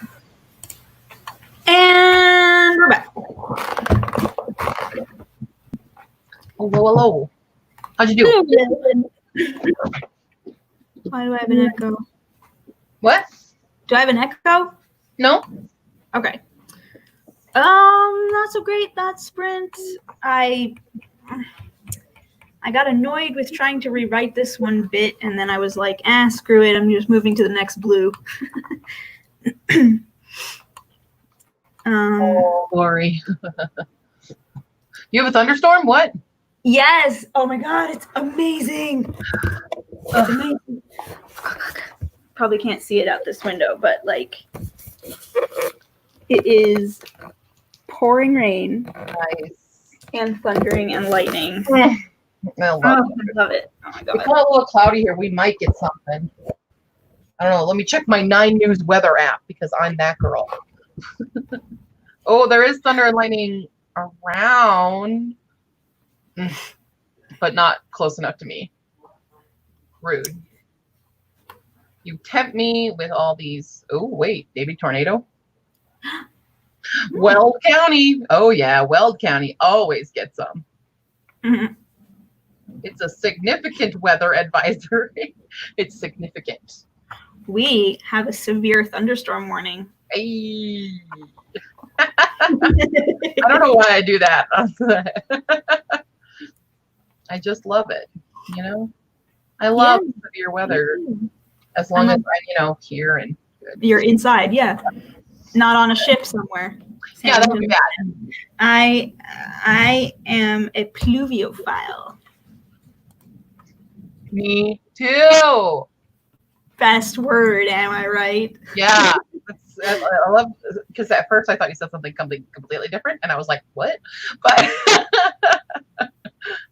And we're back. Hello, hello. How'd you do? Why do I have an echo? What? Do I have an echo? No? Okay. Not so great that sprint. I got annoyed with trying to rewrite this one bit, and then I was like, screw it, I'm just moving to the next blue. Oh, glory. You have a thunderstorm? What? Yes. Oh my god, it's amazing. It's amazing. Probably can't see it out this window, but like it is pouring rain. Nice. And thundering and lightning. I love it. I love it. Oh my god. It's got a little cloudy here. We might get something. I don't know. Let me check my 9 News weather app because I'm that girl. Oh, there is thunder and lightning around, but not close enough to me. Rude. You tempt me with all these. Oh, wait. Baby tornado? Weld County. Oh, yeah. Weld County always gets some. Mm-hmm. It's a significant weather advisory. It's significant. We have a severe thunderstorm warning. Hey. I don't know why I do that. I just love it. You know, I love severe weather as long as I'm, here and good. You're inside, yeah. Not on a ship somewhere. Yeah, that would be bad. I am a pluviophile. Me too. Best word, am I right? Yeah. I love, because at first I thought you said something completely different, and I was like, what? But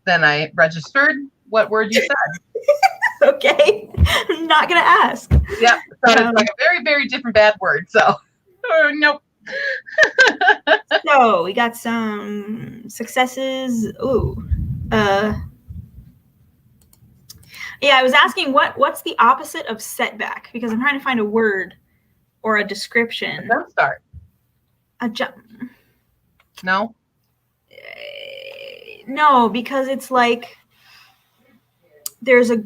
then I registered what word you said. Okay. I'm not going to ask. Yeah. Sounded like a very, very different bad word. So, nope. So, we got some successes. Ooh. Yeah, I was asking what's the opposite of setback, because I'm trying to find a word or a description. Don't start. A jump. No? No, because it's like there's a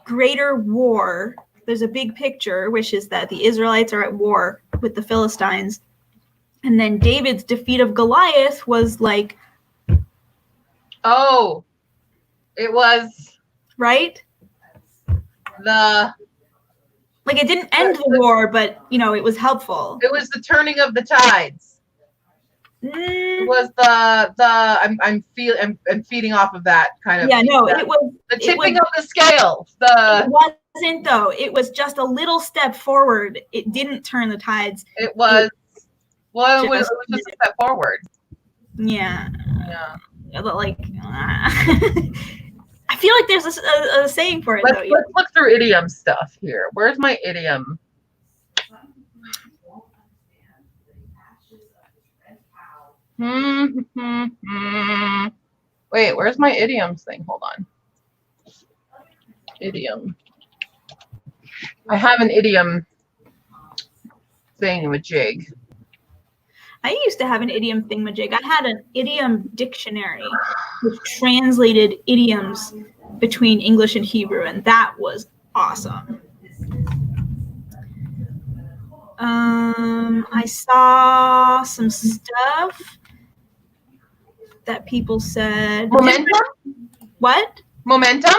greater war. There's a big picture, which is that the Israelites are at war with the Philistines. And then David's defeat of Goliath was like... Oh, it was... Right? Like, it didn't end the war, but, it was helpful. It was the turning of the tides. It was I'm feeding off of that kind of. Yeah, no, it was the tipping of the scale. It wasn't though. It was just a little step forward. It didn't turn the tides. It was. Well, it was just a step forward. Yeah. Yeah. Like, I feel like there's a saying for it. Let's look through idiom stuff here. Where's my idiom? Wait, where's my idioms thing? Hold on. Idiom. I have an idiom thingamajig. I used to have an idiom thingamajig. I had an idiom dictionary which translated idioms between English and Hebrew, and that was awesome. I saw some stuff that people said. Momentum? What? Momentum?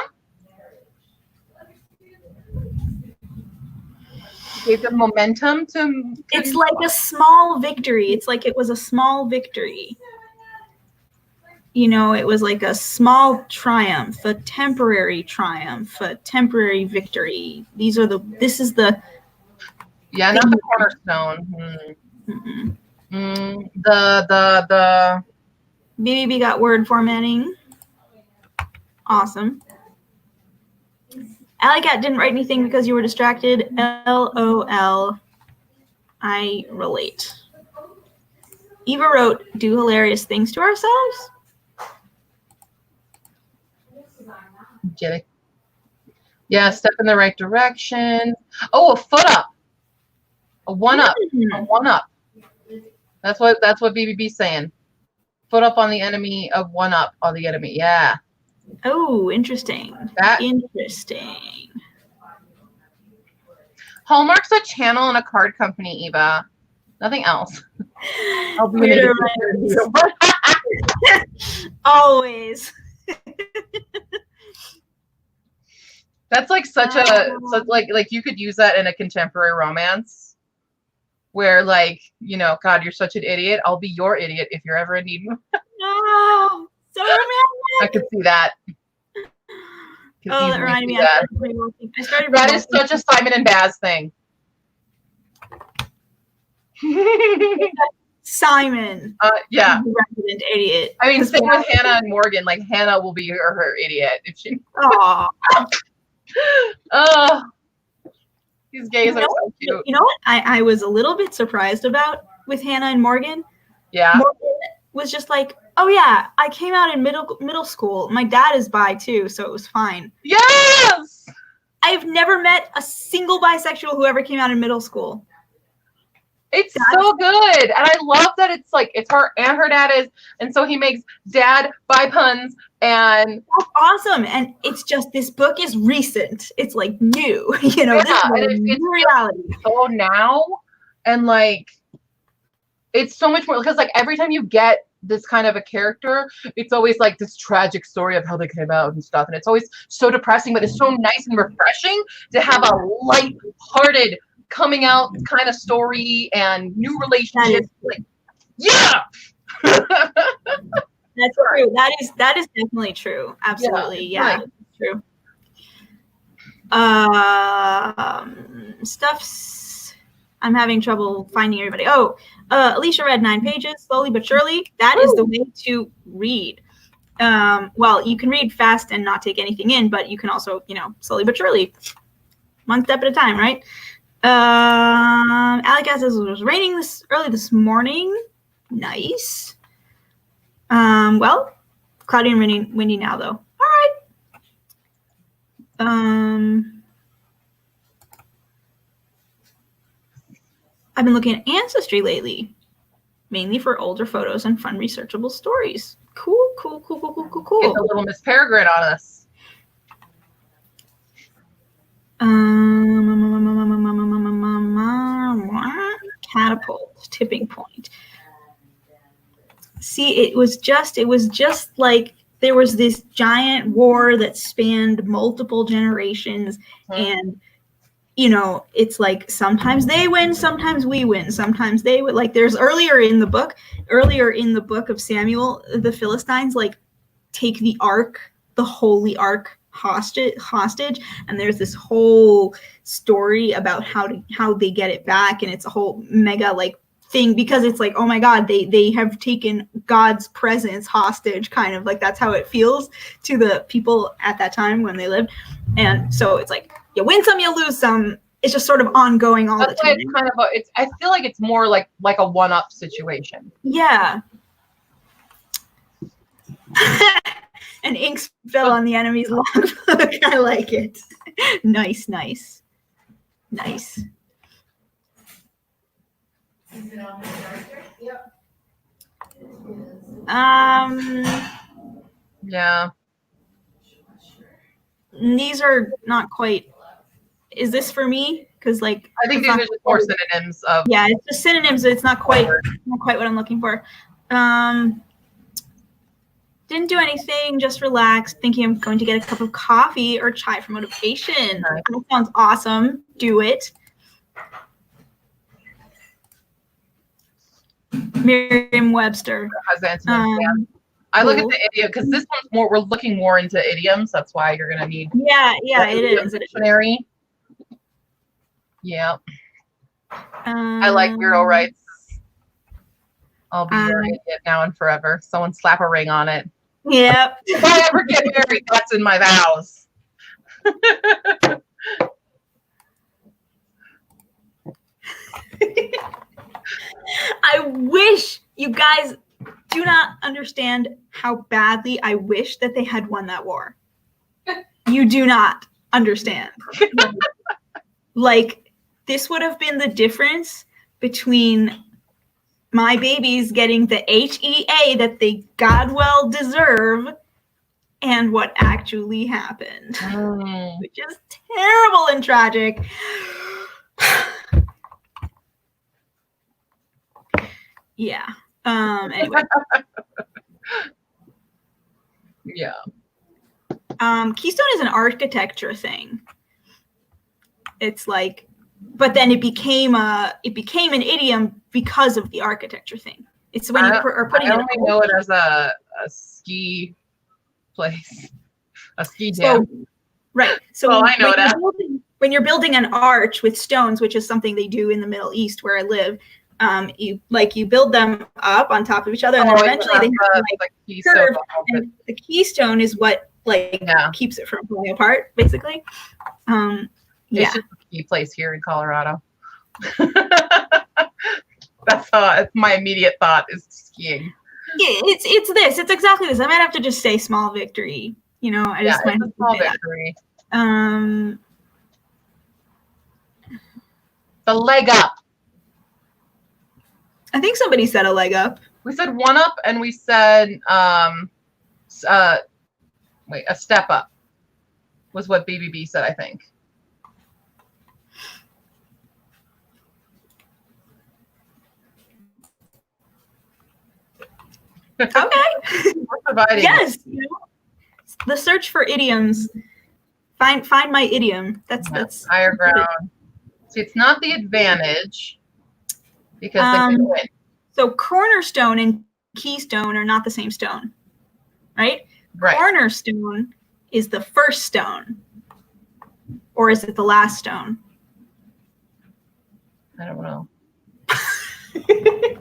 Gave them momentum to... It's like a small victory. It's like it was a small victory. It was like a small triumph, a temporary victory. This is the... Yeah, not the cornerstone. The BBB got word formatting. Awesome. Alleycat didn't write anything because you were distracted. LOL. I relate. Eva wrote, do hilarious things to ourselves. Get it? Yeah, step in the right direction. Oh, a foot up. A one up. A one up. That's what BBB's saying. Put up on the enemy of one up on the enemy. Yeah. Oh, interesting. Interesting. Hallmark's a channel and a card company, Eva. Nothing else. I'll be always. That's like such a like you could use that in a contemporary romance where like, you know, God, you're such an idiot. I'll be your idiot if you're ever in need. Oh, so romantic. I could see that. Oh, that reminded me. That is such a Simon and Baz thing. Simon. Yeah. Resident idiot. I mean, same with Hannah and Morgan. Like Hannah will be her idiot if she. Aww. Oh, these gays are so cute. You know what? I was a little bit surprised about with Hannah and Morgan. Yeah. Morgan was just like, oh yeah, I came out in middle school. My dad is bi too, so it was fine. Yes. I've never met a single bisexual who ever came out in middle school. It's so good. And I love that it's like, it's her and her dad is. And so he makes dad bi puns and. That's awesome. And it's just, this book is recent. It's like new, you know, yeah, this is it's reality. So now, and like, it's so much more, because like every time you get this kind of a character, it's always like this tragic story of how they came out and stuff. And it's always so depressing, but it's so nice and refreshing to have a light-hearted coming out kind of story and new relationships. Like, yeah. That's true. That is definitely true. Absolutely. Yeah, right. True. Stuff's. I'm having trouble finding everybody. Oh, Alicia read 9 pages slowly but surely. That is the way to read. Well, you can read fast and not take anything in, but you can also, you know, slowly but surely, one step at a time, right? Alec says it was raining early this morning. Nice. Well, cloudy and windy now, though. All right. I've been looking at Ancestry lately, mainly for older photos and fun researchable stories. Cool. Get a little Miss Peregrine on us. Catapult, tipping point. See, it was just like there was this giant war that spanned multiple generations, and you know, it's like sometimes they win, sometimes we win, sometimes they would, like there's earlier in the book of Samuel, the Philistines like take the ark, the holy ark hostage, and there's this whole story about how they get it back, and it's a whole mega like thing because it's like, oh my God, they have taken God's presence hostage, kind of like that's how it feels to the people at that time when they lived. And so it's like you win some, you lose some. It's just sort of ongoing all the time. It's kind of I feel like it's more like a one-up situation. Yeah. And ink spill on the enemy's logbook. I like it. Nice. Yep. Yeah. These are not quite. Is this for me? Because like I think these are just more synonyms of. Yeah, it's just synonyms. It's not quite what I'm looking for. Didn't do anything, just relaxed, thinking I'm going to get a cup of coffee or chai for motivation. Nice. That sounds awesome. Do it. Merriam-Webster. I look at the idiom because this one's more. We're looking more into idioms. That's why you're gonna need. Yeah, it is. Dictionary. Yeah. I like Bureau rights. I'll be your idiot now and forever. Someone slap a ring on it. Yep. If I ever get married, that's in my vows. I wish you guys do not understand how badly I wish that they had won that war. You do not understand. Like, this would have been the difference between my babies getting the HEA that they God well deserve and what actually happened, which is terrible and tragic. Yeah. Anyway. Yeah. Keystone is an architecture thing. It's like, but then it became an idiom because of the architecture thing. It's when you are putting I only know it as a ski place, a ski jam. So, right. So well, I know that. When you're building an arch with stones, which is something they do in the Middle East where I live, you build them up on top of each other, and then eventually they have curve. And the keystone is what keeps it from falling apart, basically. It's just a ski place here in Colorado. That's my immediate thought is skiing. Yeah, it's exactly this. I might have to just say small victory. You know, I just might have to small say victory. That. The leg up. I think somebody said a leg up. We said one up, and we said a step up was what BBB said, I think. Okay. We're providing. Yes. You know, the search for idioms. Find my idiom. That's higher ground. See, it's not the advantage because they can win. So cornerstone and keystone are not the same stone, right? Right. Cornerstone is the first stone, or is it the last stone? I don't know.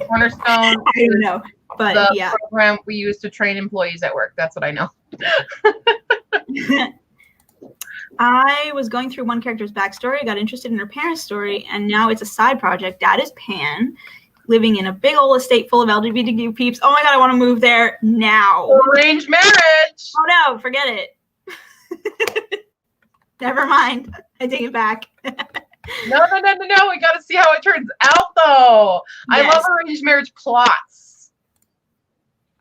Cornerstone. I don't know, but the program we use to train employees at work. That's what I know. I was going through one character's backstory, got interested in her parents' story, and now it's a side project. Dad is Pan, living in a big old estate full of LGBTQ peeps. Oh my God, I want to move there now. Arranged marriage. Oh no, forget it. Never mind. I take it back. No. We got to see how it turns out, though. Yes. I love arranged marriage plots.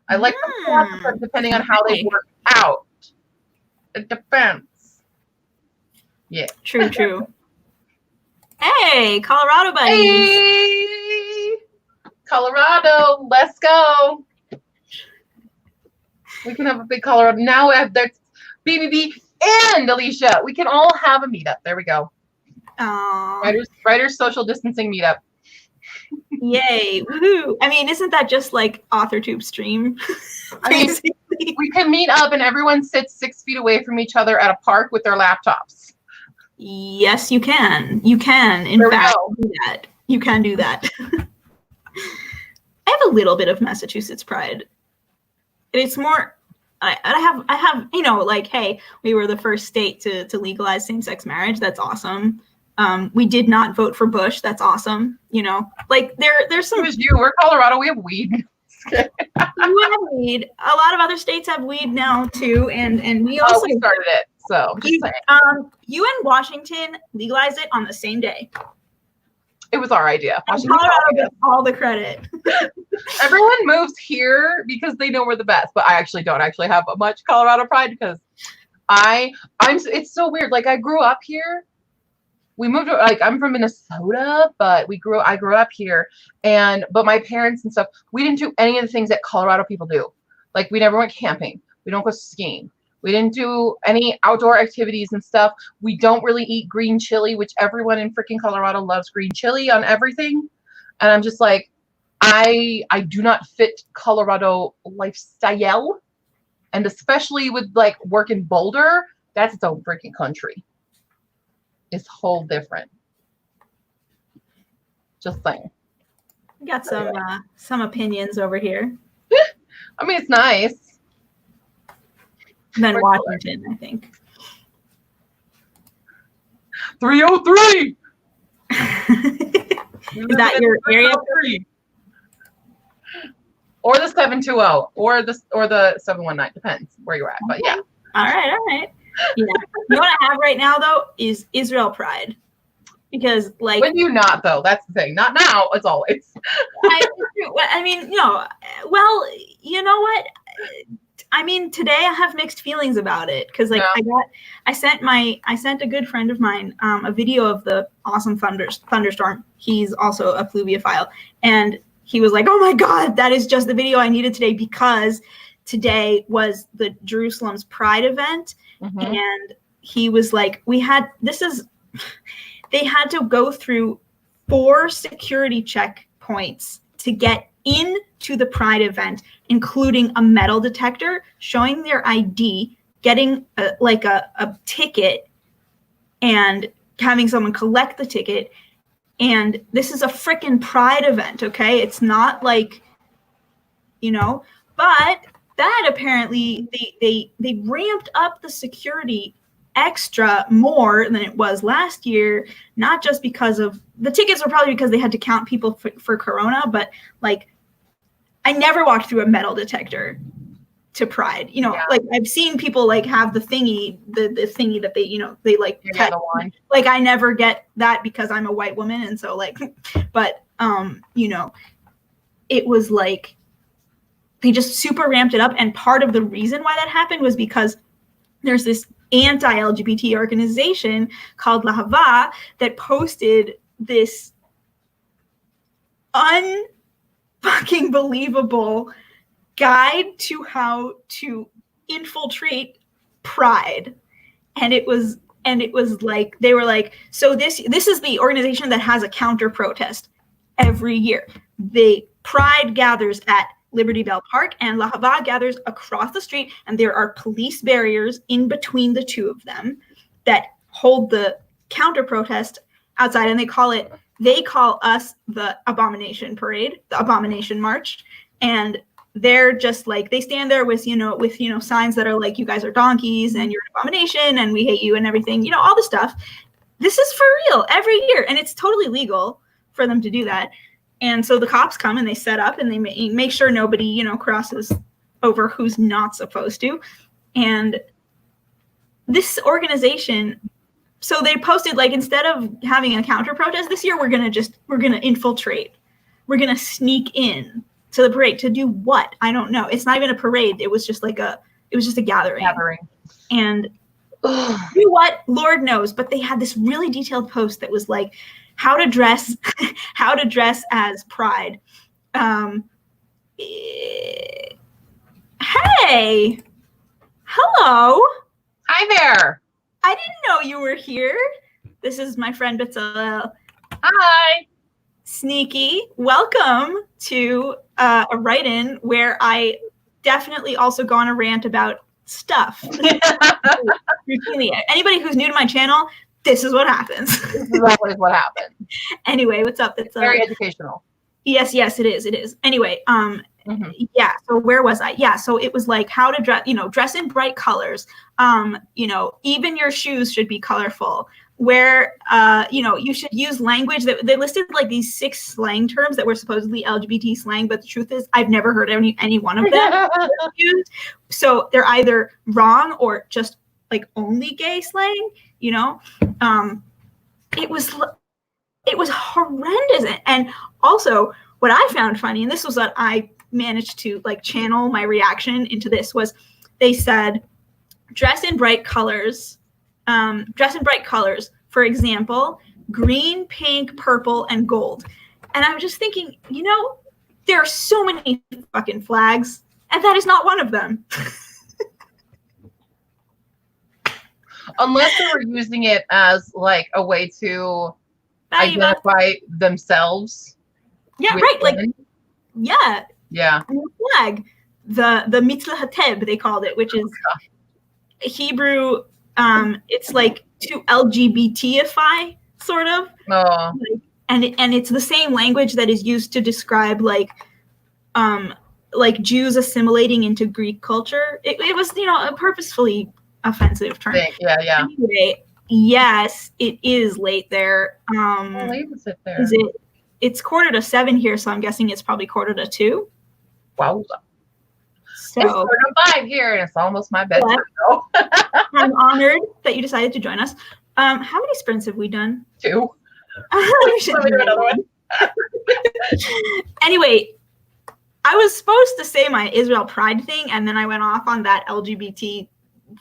I like the plots, but depending on how they work out. It depends. Yeah. True. Hey, Colorado buddies. Hey, Colorado, let's go. We can have a big Colorado. Now there's BBB and Alicia. We can all have a meetup. There we go. Writers social distancing meetup. Yay. Woohoo. I mean, isn't that just like AuthorTube stream? I mean, we can meet up and everyone sits 6 feet away from each other at a park with their laptops. Yes, you can. You can, in fact, do that. You can do that. I have a little bit of Massachusetts pride. It's more, I have, you know, like, hey, we were the first state to legalize same-sex marriage. That's awesome. We did not vote for Bush. That's awesome. You know, like there's some. It was you. We're Colorado. We have weed. You have weed. A lot of other states have weed now too, and we also we started it. So you and Washington legalized it on the same day. It was our idea. Colorado gets all the credit. Everyone moves here because they know we're the best, but I actually don't actually have much Colorado pride because it's so weird. Like I grew up here. We moved, like I'm from Minnesota, but I grew up here, but my parents and stuff, we didn't do any of the things that Colorado people do. Like we never went camping. We don't go skiing. We didn't do any outdoor activities and stuff. We don't really eat green chili, which everyone in freaking Colorado loves green chili on everything. And I'm just like, I do not fit Colorado lifestyle. And especially with like work in Boulder, that's its own freaking country. It's whole different. Just saying. We got some opinions over here. I mean, it's nice. And then Washington, I think. 303. Is that your area? Or the 720, or the 719, depends where you're at. But yeah. All right. Yeah. You know what I have right now though is Israel pride. because like when do you not though? That's the thing. Not now. It's always. I mean, well, you know what? I mean, today I have mixed feelings about it because like I sent a good friend of mine a video of the awesome thunderstorm. He's also a pluviophile, and he was like, "Oh my God, that is just the video I needed today because today was the Jerusalem's Pride event." And he was like, they had to go through 4 security checkpoints to get into the Pride event, including a metal detector, showing their ID, getting a ticket, and having someone collect the ticket. And this is a freaking Pride event, okay? It's not like, but that apparently they ramped up the security extra more than it was last year, not just because of the tickets were probably because they had to count people for Corona, but like I never walked through a metal detector to Pride. Like I've seen people like have the thingy, the thingy that they like the wand. Like I never get that because I'm a white woman, and so like, but it was like they just super ramped it up, and part of the reason why that happened was because there's this anti-LGBT organization called Lahava that posted this unfucking believable guide to how to infiltrate Pride. And it was like they were like, so this is the organization that has a counter protest every year. The Pride gathers at Liberty Bell Park, and Lahava gathers across the street, and there are police barriers in between the two of them that hold the counter protest outside, and they call us the Abomination Parade, the Abomination March, and they're just like they stand there with signs that are like, you guys are donkeys and you're an abomination and we hate you and everything, all the stuff. This is for real every year, and it's totally legal for them to do that. And so the cops come and they set up and they make sure nobody, crosses over who's not supposed to. And this organization, so they posted like, instead of having a counter protest this year, we're going to infiltrate. We're going to sneak in to the parade to do what? I don't know. It's not even a parade. It was just a gathering. And you know what? Lord knows. But they had this really detailed post that was like, how to dress as Pride. Hey, hello. Hi there. I didn't know you were here. This is my friend Bezalel. Hi. Sneaky. Welcome to a write-in where I definitely also go on a rant about stuff. Anybody who's new to my channel, this is what happens. This is always what happens. Anyway, what's up? It's very educational. Yes, it is. Anyway, yeah, so where was I? Yeah, so it was like how to dress in bright colors. Even your shoes should be colorful. Where you should use language that they listed like these 6 slang terms that were supposedly LGBT slang, but the truth is I've never heard any one of them used. So they're either wrong or just like only gay slang. It was horrendous. And also what I found funny, and this was what I managed to like channel my reaction into this, was they said dress in bright colors. For example, green, pink, purple, and gold. And I was just thinking, there are so many fucking flags, and that is not one of them. Unless they were using it as like a way to identify themselves. Yeah, right. Women. Like, yeah. And the flag, the Mitzvah Hateb, they called it, which is Hebrew. It's like to LGBTify, sort of. Oh. And it's the same language that is used to describe like Jews assimilating into Greek culture. It was, a purposefully offensive term. Yeah. Anyway, yes, it is late there. How late is it there? It's 6:45 here, so I'm guessing it's probably 1:45. Wow. So it's 4:05 here, and it's almost my bedtime. I'm honored that you decided to join us. How many sprints have we done? 2. You should Let me do another one. Anyway, I was supposed to say my Israel pride thing, and then I went off on that LGBT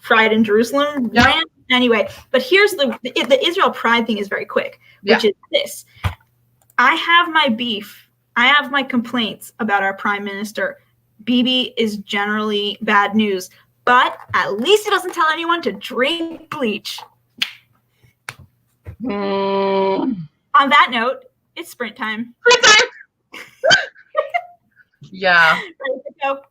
pride in Jerusalem rant. Anyway, but here's the Israel pride thing is very quick, which is this. I have my beef. I have my complaints about our prime minister. Bibi is generally bad news, but at least he doesn't tell anyone to drink bleach. On that note, it's sprint time. Sprint time. Yeah. Ready to go.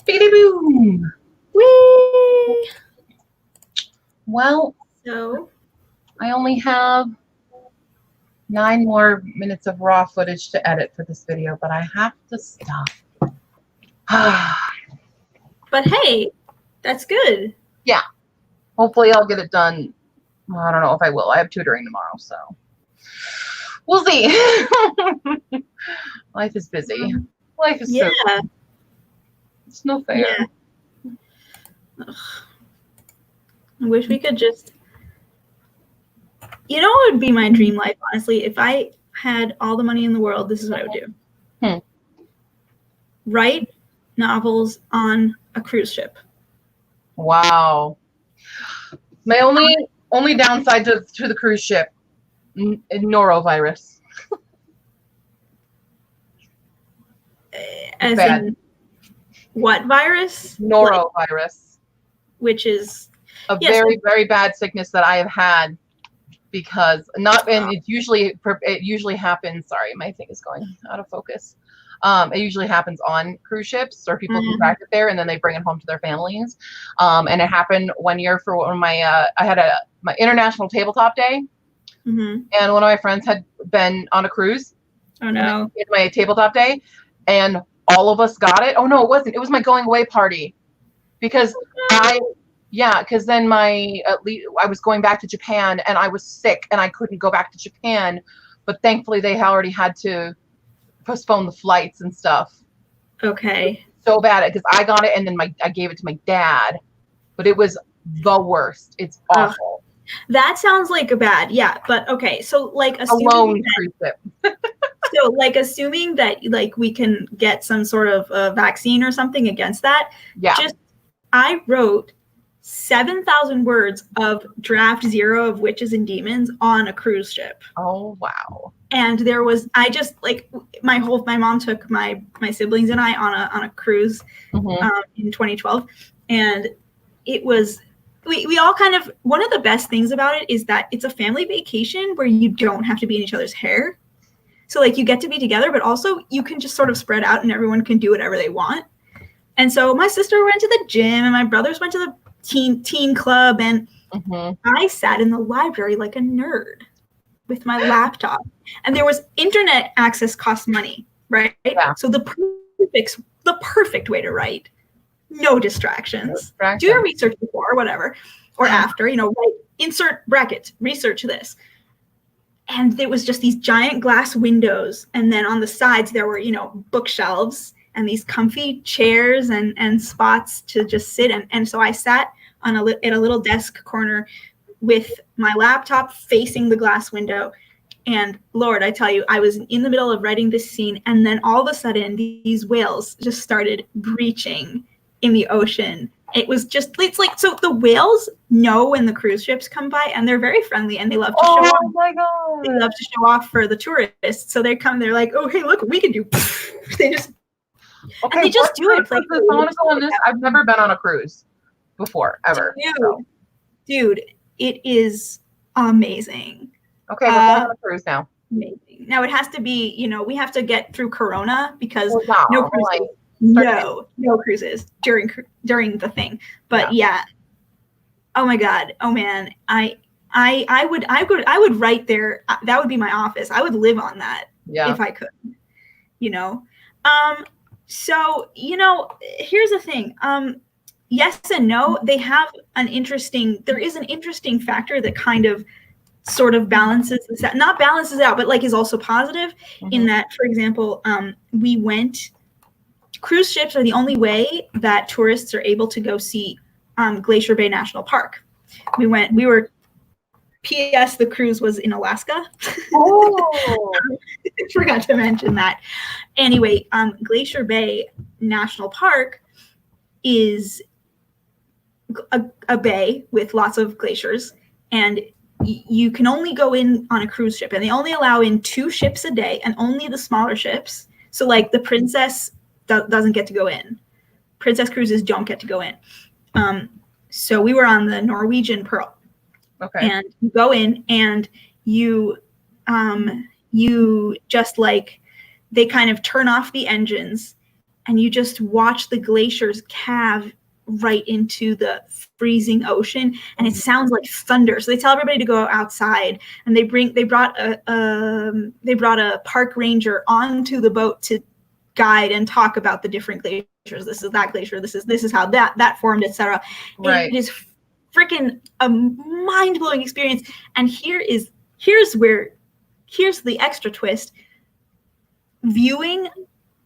Beady boom. Whee! Well, So I only have 9 more minutes of raw footage to edit for this video, but I have to stop. but hey, that's good. Yeah. Hopefully I'll get it done. Well, I don't know if I will. I have tutoring tomorrow, so we'll see. Life is busy. Life is so busy. It's no fair. Yeah. Ugh. I wish we could just, you know what would be my dream life, honestly? If I had all the money in the world, this is what I would do. Write novels on a cruise ship. Wow. My only downside to the cruise ship, norovirus. As bad. in what virus? Norovirus. Which is a very, very bad sickness that I have had because it usually happens. Sorry, my thing is going out of focus. It usually happens on cruise ships, or people contract it there and then they bring it home to their families. And it happened one year for one of my, I had my international tabletop day, and one of my friends had been on a cruise. Oh no! It's my tabletop day, and all of us got it. Oh no, it wasn't. It was my going away party, because because then I was going back to Japan and I was sick and I couldn't go back to Japan, but thankfully they already had to postpone the flights and stuff. Okay. So bad because I got it and then I gave it to my dad, but it was the worst. It's awful. That sounds like a bad, but okay. So like alone cruise ship. So like assuming that like we can get some sort of vaccine or something against that. Yeah. I wrote 7,000 words of draft 0 of Witches and Demons on a cruise ship. Oh wow. And there was, my mom took my siblings and I on a cruise in 2012. And it was, we all kind of, one of the best things about it is that it's a family vacation where you don't have to be in each other's hair. So like you get to be together, but also you can just sort of spread out and everyone can do whatever they want. And so my sister went to the gym and my brothers went to the teen club, and I sat in the library like a nerd with my laptop. And there was internet access cost money, right? Yeah. So the perfect way to write. No distractions. Do your research before or whatever, or after, write, insert brackets, research this. And there was just these giant glass windows. And then on the sides, there were, bookshelves and these comfy chairs and spots to just sit in. And so I sat at a little desk corner with my laptop facing the glass window. And Lord, I tell you, I was in the middle of writing this scene. And then all of a sudden, these whales just started breaching in the ocean. It's like, so the whales know when the cruise ships come by and they're very friendly and they love to show off. Oh my God. They love to show off for the tourists. So they come, they're like, oh, hey, look, we can do. They just do it. Like, I want to go on this. I've never been on a cruise before, ever. Dude, it is amazing. Okay, we're going on a cruise now. Amazing. Now it has to be, we have to get through Corona because no cruises during the thing. But oh my God, oh man, I would write there. That would be my office. I would live on that if I could. So here's the thing. Yes and no. They have there is an interesting factor that kind of sort of balances this out. Not balances it out, but like is also positive in that, for example, cruise ships are the only way that tourists are able to go see Glacier Bay National Park. P.S. The cruise was in Alaska. Oh, forgot to mention that. Anyway, Glacier Bay National Park is a bay with lots of glaciers, and you can only go in on a cruise ship, and they only allow in 2 ships a day, and only the smaller ships. So like the Princess doesn't get to go in. Princess cruises don't get to go in. So we were on the Norwegian Pearl. Okay. And you go in and you just like, they kind of turn off the engines and you just watch the glaciers calve right into the freezing ocean, and it sounds like thunder. So they tell everybody to go outside, and they brought a park ranger onto the boat to guide and talk about the different glaciers. This is that glacier. This is how that formed, etc. Right. It is freaking a mind-blowing experience. And here's the extra twist. Viewing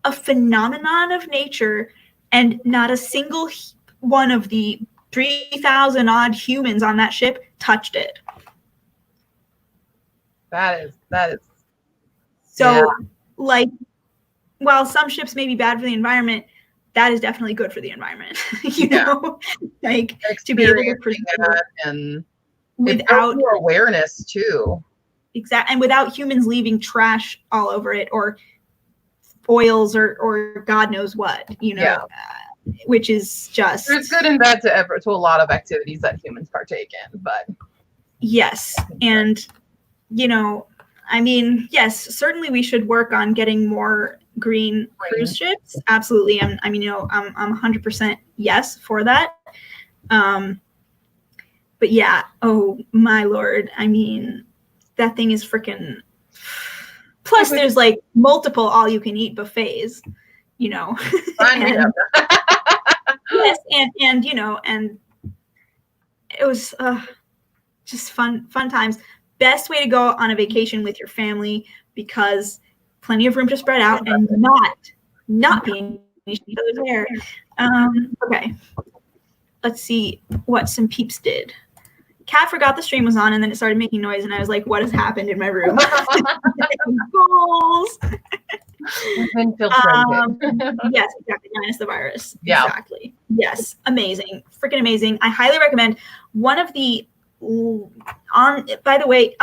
a phenomenon of nature, and not a single one of the 3,000 odd humans on that ship touched it. That is. So, yeah. like, while some ships may be bad for the environment, that is definitely good for the environment. you know, like to be able to preserve that, and without more awareness too. Exactly, and without humans leaving trash all over it, or oils, or God knows what, you know. Yeah. Which is just, there's good and bad to a lot of activities that humans partake in, but yes. And you know, I mean, yes, certainly we should work on getting more green cruise ships. Absolutely. I'm 100% yes for that. But yeah, oh my Lord, I mean, that thing is freaking. Plus, there's like multiple all-you-can-eat buffets, you know. Yes, and you know, and it was just fun times. Best way to go on a vacation with your family, because plenty of room to spread out and not be in each other's hair. Okay, let's see what some peeps did. Cat forgot the stream was on, and then it started making noise, and I was like, what has happened in my room? Goals. Yes, exactly. Minus the virus. Yeah. Exactly. Yes. Amazing. Freaking amazing. I highly recommend. One of the by the way,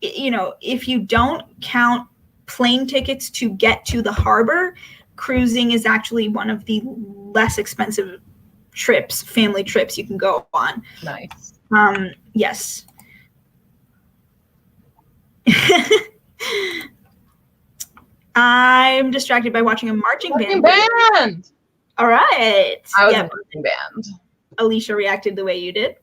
you know, if you don't count plane tickets to get to the harbor, cruising is actually one of the less expensive family trips you can go on. Nice. Yes. I'm distracted by watching a marching band. All right. I was a marching band. Alicia reacted the way you did.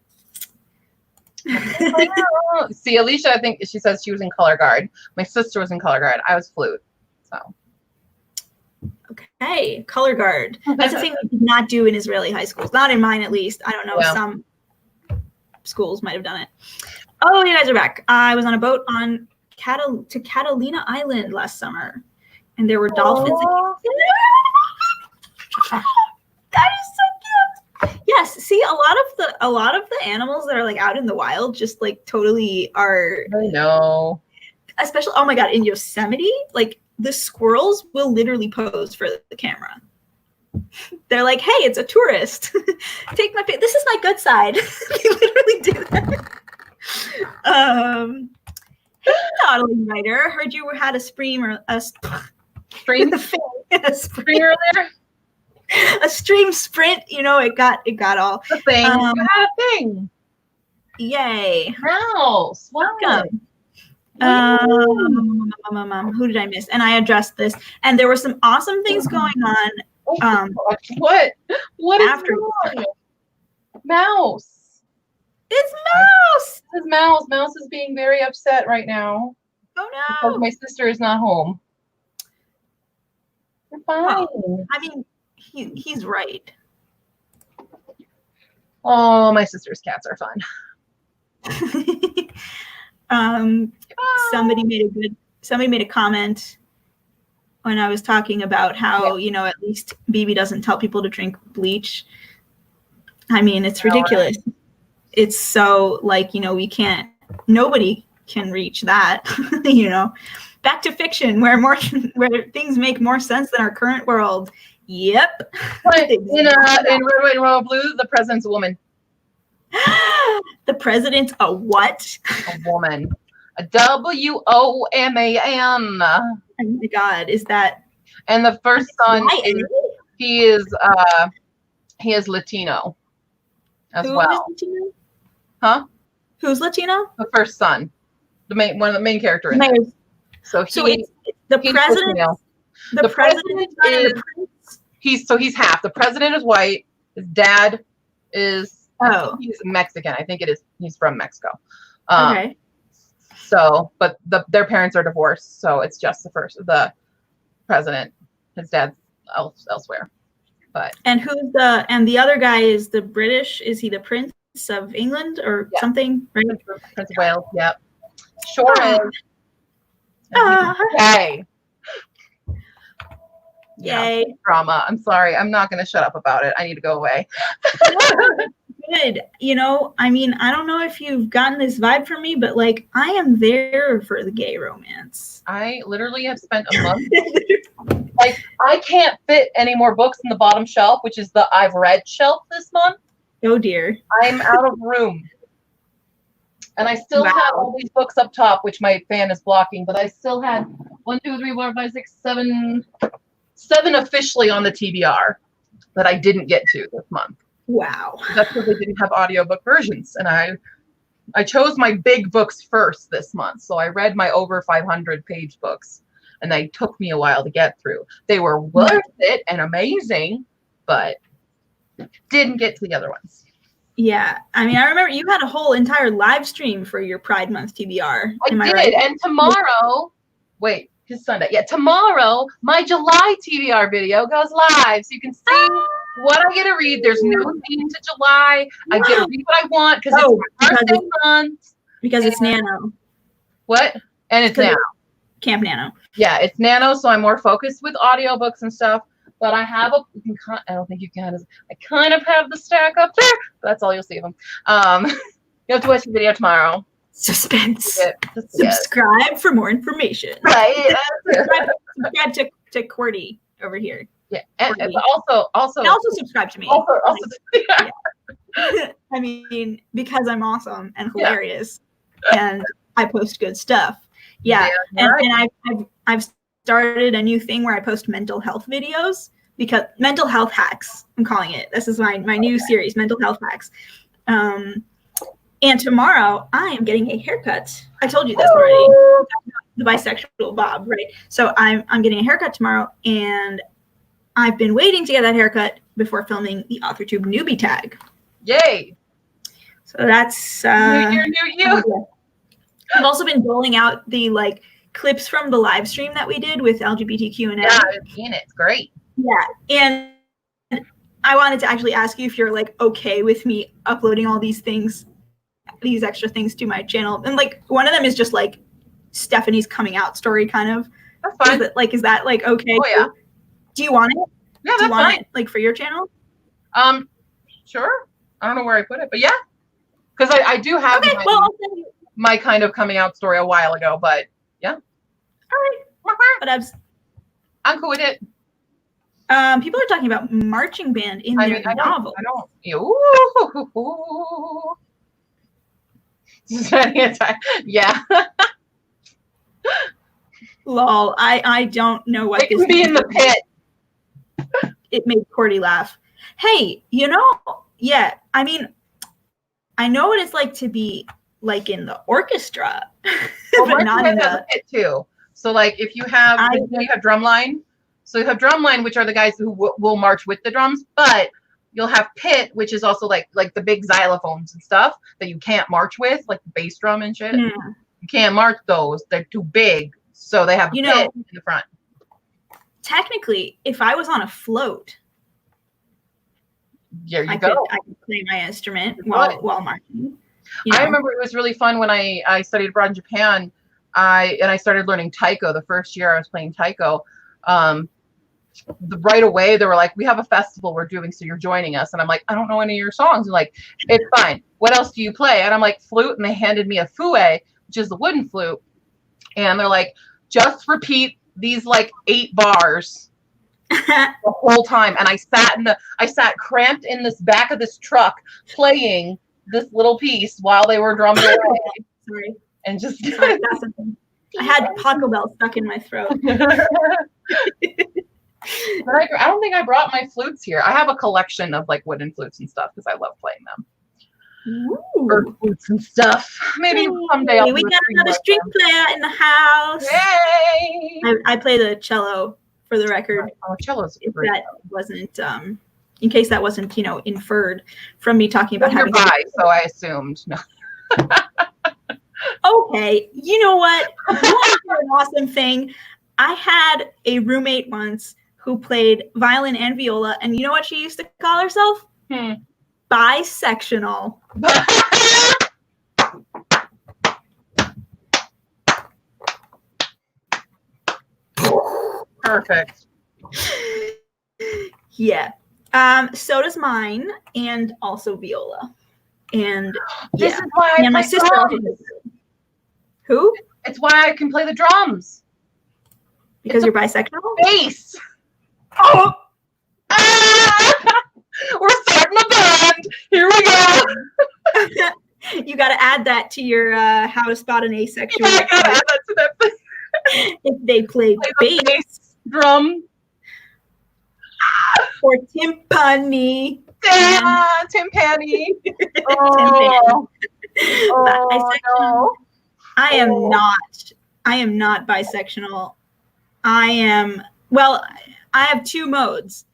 See, Alicia, I think she says she was in color guard. My sister was in color guard. I was flute. So. Okay, color guard. That's a thing we did not do in Israeli high schools. Not in mine, at least. I don't know. Yeah. Some schools might have done it. Oh, you guys are back. I was on a boat to Catalina Island last summer, and there were dolphins. That is so cute. Yes, see, a lot of the animals that are like out in the wild just like totally are. I know. Especially, oh my God, in Yosemite, like the squirrels will literally pose for the camera. They're like, hey, it's a tourist. Take my this is my good side. They literally do that. Hey, Toddling Writer, heard you had a stream or a stream earlier. A stream sprint, you know, it got all the thing. You had a thing. Yay! Mouse, welcome. Who did I miss? And I addressed this, and there were some awesome things going on. What is after going on? Mouse. It's Mouse. It's Mouse. Mouse is being very upset right now. Oh no! Because my sister is not home. You're fine. Oh, I mean, he's right. Oh, my sister's cats are fun. Somebody made a comment when I was talking about how, you know, at least BB doesn't tell people to drink bleach. I mean, it's ridiculous. Right. It's so like, you know, nobody can reach that, you know. Back to fiction, where where things make more sense than our current world. Yep. But in Red, White, and Royal Blue, the president's a woman. The president's a what? A woman. A WOMAN. Oh my God, is that? And the first son, he is Latino as Who well. is Latino? Huh? Who's Latino? The first son, one of the main characters. So it's the president. Latino. The president is he's half. The president is white. His dad is he's Mexican. I think it is. He's from Mexico. Okay. So, but their parents are divorced, so it's just the president. His dad's elsewhere. But and the other guy is the British. Is he the Prince of England or something? Right? Prince of Wales. Yep. Sure is. Yay. Yay. Drama. I'm sorry. I'm not going to shut up about it. I need to go away. Good. You know, I mean, I don't know if you've gotten this vibe from me, but like, I am there for the gay romance. I literally have spent a month. Like, I can't fit any more books in the bottom shelf, which is the I've read shelf this month. Oh dear. I'm out of room. And I still have all these books up top, which my fan is blocking, but I still had 1, 2, 3, 4, 5, 6, 7 officially on the TBR that I didn't get to this month. Wow. That's because they didn't have audiobook versions. And I chose my big books first this month. So I read my over 500 page books, and they took me a while to get through. They were worth it and amazing, but didn't get to the other ones. Yeah. I mean, I remember you had a whole entire live stream for your Pride Month TBR. I did. Right? And tomorrow, it's Sunday. Yeah, tomorrow, my July TBR video goes live. So you can see what I get to read. There's no theme to July. I get to read what I want because it's my birthday month. Because it's Nano. What? And it's Nano. Camp Nano. Yeah, it's Nano, so I'm more focused with audiobooks and stuff. But I have I don't think you can. I kind of have the stack up there. But that's all you'll see of them. You have to watch the video tomorrow. Suspense. Subscribe for more information. Right. subscribe to Qwordy over here. Yeah, and also subscribe to me. Yeah. I mean, because I'm awesome and hilarious, and I post good stuff. Yeah, and I've started a new thing where I post mental health videos, because mental health hacks. I'm calling it. This is my new series, mental health hacks. And tomorrow I am getting a haircut. I told you this already. The bisexual Bob, right? So I'm getting a haircut tomorrow, and I've been waiting to get that haircut before filming the AuthorTube newbie tag. Yay! So that's new year. I've also been doling out the clips from the live stream that we did with LGBTQ and yeah, I've seen it. It's great. Yeah, and I wanted to actually ask you if you're okay with me uploading all these things, these extra things to my channel. And one of them is just Stephanie's coming out story, kind of. That's fine. Is that okay? Oh yeah. Do you want it? Yeah, that's Do you want fine. it for your channel? Sure. I don't know where I put it, but yeah, because I do have my kind of coming out story a while ago, but yeah. All right. But I'm cool with it. People are talking about marching band in their novel. I don't. Yeah. Lol. I don't know what it can be in the pit. It made Qwordy laugh. Hey, yeah. I mean, I know what it's like to be in the orchestra, but not in the pit too. So if you have you have drumline. So you have drumline, which are the guys who will march with the drums, but you'll have pit, which is also like the big xylophones and stuff that you can't march with, like the bass drum and shit. You can't march those; they're too big. So they have pit in the front. Technically, if I was on a float, I could play my instrument while marching. I remember it was really fun when I studied abroad in Japan. I started learning taiko the first year I was playing taiko. Right away they were like, we have a festival we're doing, so you're joining us. And I'm like, I don't know any of your songs. And it's fine. What else do you play? And I'm like, flute. And they handed me a fue, which is the wooden flute. And they're like, just repeat these like 8 bars the whole time. And I sat cramped in this back of this truck playing this little piece while they were drumming away. Sorry. And just I had Taco Bell stuck in my throat. But I don't think I brought my flutes here. I have a collection of like wooden flutes and stuff because I love playing them. Or flutes and stuff. Maybe someday I'll we got another string player in the house. Yay! I play the cello for the record. Oh, cello's great. That wasn't in case that wasn't, inferred from me talking about having so I assumed. No. Okay, you know what? You want to hear an awesome thing? I had a roommate once who played violin and viola, and you know what she used to call herself? Bisectional. Perfect. Yeah. So does mine, and also viola. And this is why I my sister. Who? It's why I can play the drums. Because you're bisexual? Bass. Oh. We're starting a band. Here we go. You got to add that to your how to spot an asexual. Yeah, I gotta add that to that thing. If they play bass, drum, or timpani. Yeah, timpani. Oh. No. I am not bisexual. I have 2 modes.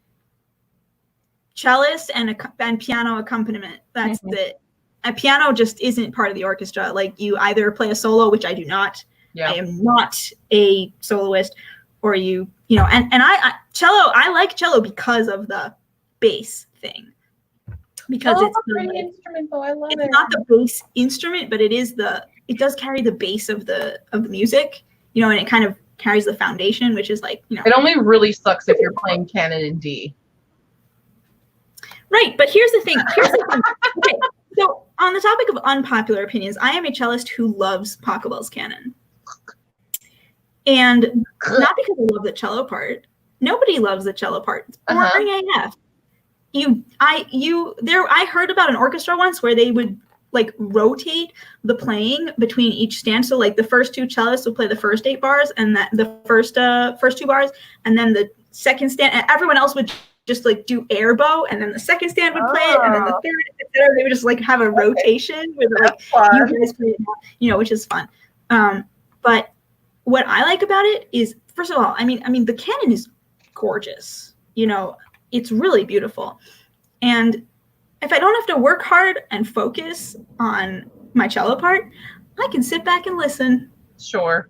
Cellist and piano accompaniment. That's it. A piano just isn't part of the orchestra. Like you either play a solo, which I do not. Yeah. I am not a soloist, or and cello. I like cello because of the bass thing. Because it's a pretty instrument, though. I love it. It's not the bass instrument, but it does carry the bass of the music, and it kind of carries the foundation, which is like, It only really sucks if you're playing canon in D. Right, but here's the thing. Okay, so on the topic of unpopular opinions, I am a cellist who loves Pachelbel's canon. And not because I love the cello part. Nobody loves the cello part. It's boring AF. I heard about an orchestra once where they would like rotate the playing between each stand. So like the first 2 cellists would play the first 8 bars, and the first 2 bars, and then the second stand, and everyone else would just like do air bow, and then the second stand would play it, and then the third, etc. They would just like have a rotation where like you guys play it, which is fun. But what I like about it is, first of all, I mean the canon is gorgeous. It's really beautiful. And if I don't have to work hard and focus on my cello part, I can sit back and listen. Sure.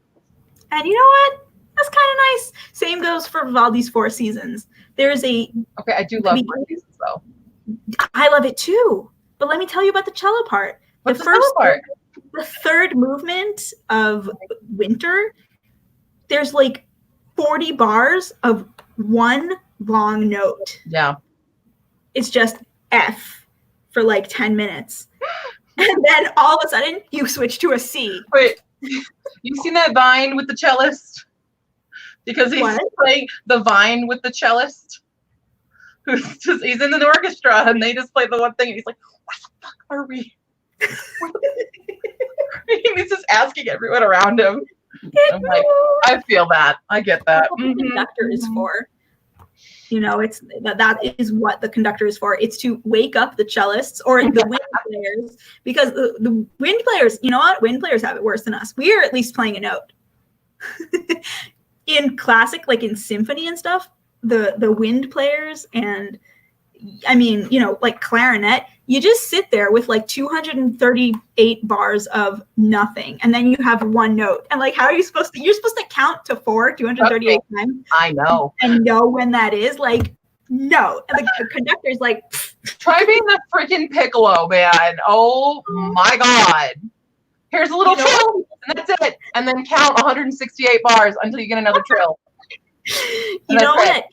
And you know what? That's kind of nice. Same goes for Vivaldi's 4 Seasons. There's Okay, I do love 4 Seasons, though. I love it too. But let me tell you about the cello part. What's the cello part? The third movement of Winter, there's like 40 bars of one long note. Yeah. It's just F for like 10 minutes. And then all of a sudden you switch to a C. Wait, you seen that Vine with the cellist? Because he's playing the Vine with the cellist. He's in an orchestra and they just play the one thing and he's like, where the fuck are we? He's just asking everyone around him. I'm like, I feel that. I get that. That's what the conductor is for. It's that is what the conductor is for. It's to wake up the cellists or the wind players, because the wind players, you know what? Wind players have it worse than us. We are at least playing a note. In classic, like in symphony and stuff, the wind players and like clarinet, you just sit there with like 238 bars of nothing, and then you have one note. And like, how are you supposed to? You're supposed to count to 238 times. I know. And know when that is. Like, no. And the conductor's like, try being the freaking piccolo, man. Oh my God. Here's a little trill, and that's it. And then count 168 bars until you get another trill. You know what?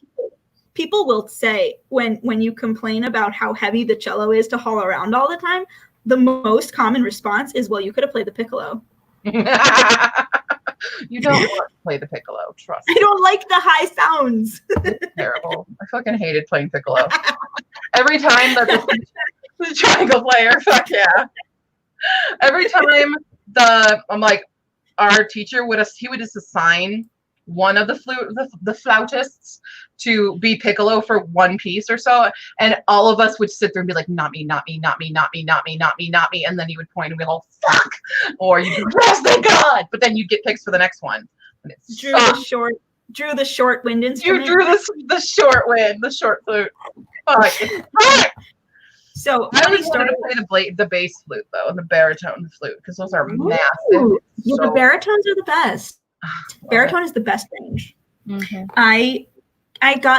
People will say when you complain about how heavy the cello is to haul around all the time, the most common response is, well, you could have played the piccolo. You don't want to play the piccolo, trust I me. don't like the high sounds. It's terrible. I fucking hated playing piccolo. Every time that the triangle player, fuck yeah. Every time I'm like, our teacher would just assign one of the flautists to be piccolo for one piece or so, and all of us would sit there and be like, not me, not me, not me, not me, not me, not me, not me, and then you would point and be like, fuck, or you'd be like, yes, thank God, but then you'd get picks for the next one. And Drew the short wind instrument. You drew the short wind, the short flute. Fuck. So I always wanted to play the bass flute though, and the baritone flute, because those are massive. Yeah, the baritones are the best. Baritone is the best range. Mm-hmm.